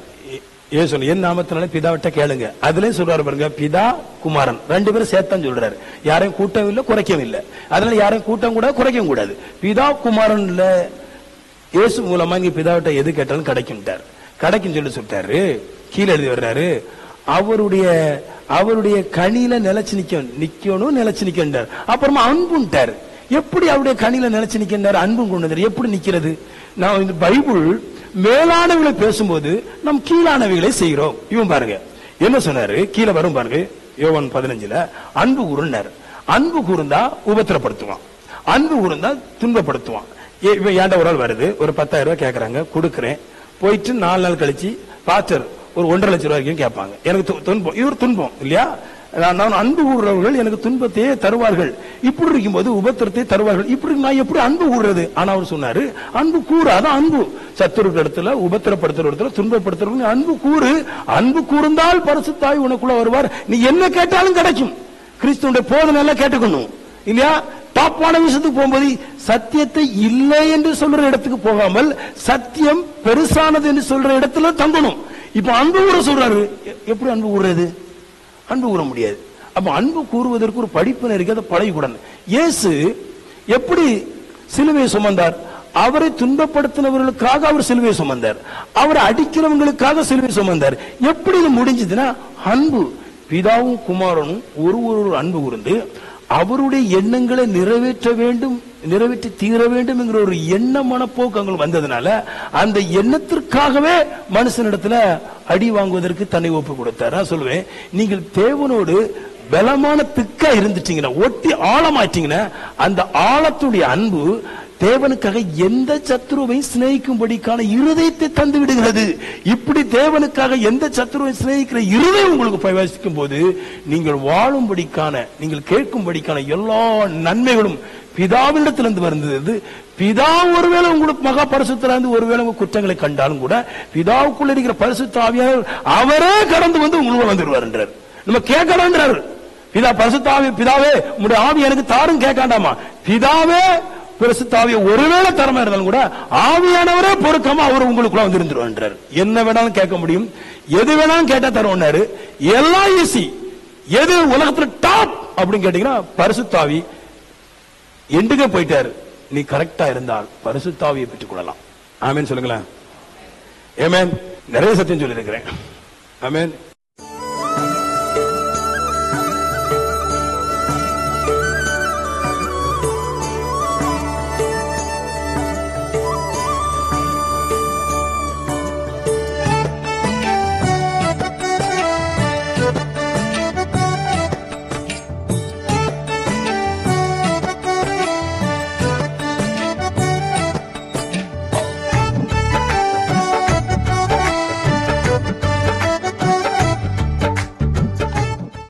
என் நாமத்தினாலே பிதாவிட்ட கேளுங்க. அதுலயும் சொல்றாரு பாருங்க, பிதா குமாரன் 2 பேரும் சேர்த்தான் சொல்றாரு. யாரையும் கூட்டம் இல்லை, குறைக்கவும் இல்லை. அதனால யாரையும் கூட்டம் கூட குறைக்கவும் கூடாது. பிதா குமாரன் இயேசு மூலமா இங்க பிதாவிட்ட எது கேட்டாலும் கிடைக்கும்ட்டார். கிடைக்கும் சொல்லி சொல்லிட்டாரு. கீழே எழுதி வர்றாரு, அவருடைய கனியில நிலைச்சு நிக்கணும், நிலைச்சு நிக்கின்றார். அப்புறமா அன்புட்டார். எப்படி அவருடைய கனியில நிலைச்சு நிக்கின்றார்? அன்பு கொண்டு எப்படி நிக்கிறது? நான் இந்த பைபிள் மேலானவர்களை பேசும்போது நம் கீழானவைகளை செய்கிறோம். இவன் பாருங்க என்ன சொன்னாரு, கீழே வரும் பாருங்க, யோவான் 15 அன்பு கூறுனார். அன்பு கூர்ந்தா உபத்திரப்படுத்துவான், அன்பு கூர்ந்தா துன்பப்படுத்துவான். இவன் ஏன்டா ஒரு ஆள் வருது, ஒரு 10,000 ரூபாய் கேட்கறாங்க, கொடுக்குறேன். போயிட்டு 4 நாள் கழிச்சு பாஸ்டர் ஒரு 1.5 லட்சம் ரூபாய்க்கு கேட்பாங்க. எனக்கு துன்பம், இவர் துன்பம் இல்லையா? நான் அன்பு கூறுறவர்கள் எனக்கு துன்பத்தையே தருவார்கள், இப்படி இருக்கும்போது உபத்திரத்தை தருவார்கள். இப்படி நான் எப்படி அன்பு கூறுறது? ஆனா அவர் சொன்னாரு, அன்பு கூறு. அதான் அன்பு. சத்துருக்க இடத்துல, உபத்திரப்படுத்துற இடத்துல, துன்பப்படுத்துற அன்பு கூறு. அன்பு கூர்ந்தால் பரிசுத்தாய் உனக்குள்ள வருவார். நீ என்ன கேட்டாலும் கிடைக்கும். கிறிஸ்துவோட போதனை எல்லாம் கேட்டுக்கணும் இல்லையா? டாப்பான விஷயத்துக்கு போகும்போது சத்தியத்தை இல்லை என்று சொல்ற இடத்துக்கு போகாமல் சத்தியம் பெருசானது என்று சொல்ற இடத்துல தங்கணும். இப்ப அன்பு கூற சொல்றாரு. எப்படி அன்பு கூறுறது? அன்பு கூற முடியாது. அப்ப அன்பு கூறுவதற்கு ஒரு படிப்பு இருக்கு, அதை பழகிக்கூடாது. இயேசு எப்படி சிலுவையை சுமந்தார்? அவரை துன்பப்படுத்தினவர்களுக்காக அவர் சிலுவையை சுமந்தார், அவரை அடிக்கிறவங்களுக்காக சிலுவையை சுமந்தார். எப்படி இது முடிஞ்சதுன்னா, அன்பு. பிதாவும் குமாரனும் ஒரு அன்பு கூர்ந்து அவருடைய எண்ணங்களை நிறைவேற்ற வேண்டும், நிறைவேற்றி தீர வேண்டும் என்கிற ஒரு எண்ண மனப்போக்கு அங்கே வந்ததுனால அந்த எண்ணத்திற்காகவே மனுஷனிடத்துல அடி வாங்குவதற்கு தன்னை ஒப்பு கொடுத்தார். நான் சொல்லுவேன், நீங்கள் தேவனோடு பலமான திக்கா இருந்துட்டீங்கன்னா, ஒட்டி ஆழமாயிட்டீங்கன்னா, அந்த ஆழத்துடைய அன்பு தேவனுக்காக எந்த சத்துருவை சிநேகிக்கும்படிக்கான இருதயத்தை தந்து விடுகிறது. இப்படி தேவனுக்காக எந்த சத்துருவை சிநேகிக்கிற இருதயம் உங்களுக்கு பிரவேசிக்கும் போது நீங்கள் வாழும்படிக்கான, நீங்கள் கேட்கும்படிக்கான எல்லா நன்மைகளும் பிதாவினிடத்திலிருந்து வருகிறது. பிதா ஒருவேளை உங்களுக்கு மகா பரிசுத்தரா இருந்து ஒருவேளை உங்க குற்றங்களை கண்டாலும் கூட பிதாவுக்குள்ள இருக்கிற பரிசுத்த ஆவியானவர் அவரே கடந்து வந்து உங்களுக்கு வந்துடுவார் என்றார். நம்ம கேட்கலான்றார். பிதா பரிசுத்த ஆவி, பிதாவே உங்களுடைய ஆவி எனக்கு தாரும் கேட்காண்டாமா. பிதாவே பரிசுத்த ஆவியை ஒருவேளை தரமா இருந்தாலும் கூட ஆவியானவரே பொறுக்காம அவர் உங்களுக்குள்ள வந்து இருந்துருவார். என்ன வேணாலும் கேட்க முடியும், எது வேணாலும் கேட்டா தருவாரு. எல்லாம் ஈஸி. எது உலகத்துல டாப் அப்படின்னு கேட்டீங்கன்னா பரிசுத்த ஆவி. எண்டுக்கே போயிட்டாரு. நீ கரெக்டா இருந்தால் பரிசுத்த ஆவியை பெற்றுக் கொள்ளலாம். ஆமேன் சொல்லுங்களேன். ஆமேன். நிறைய சத்தியம் சொல்லி இருக்கிறேன். ஆமேன்.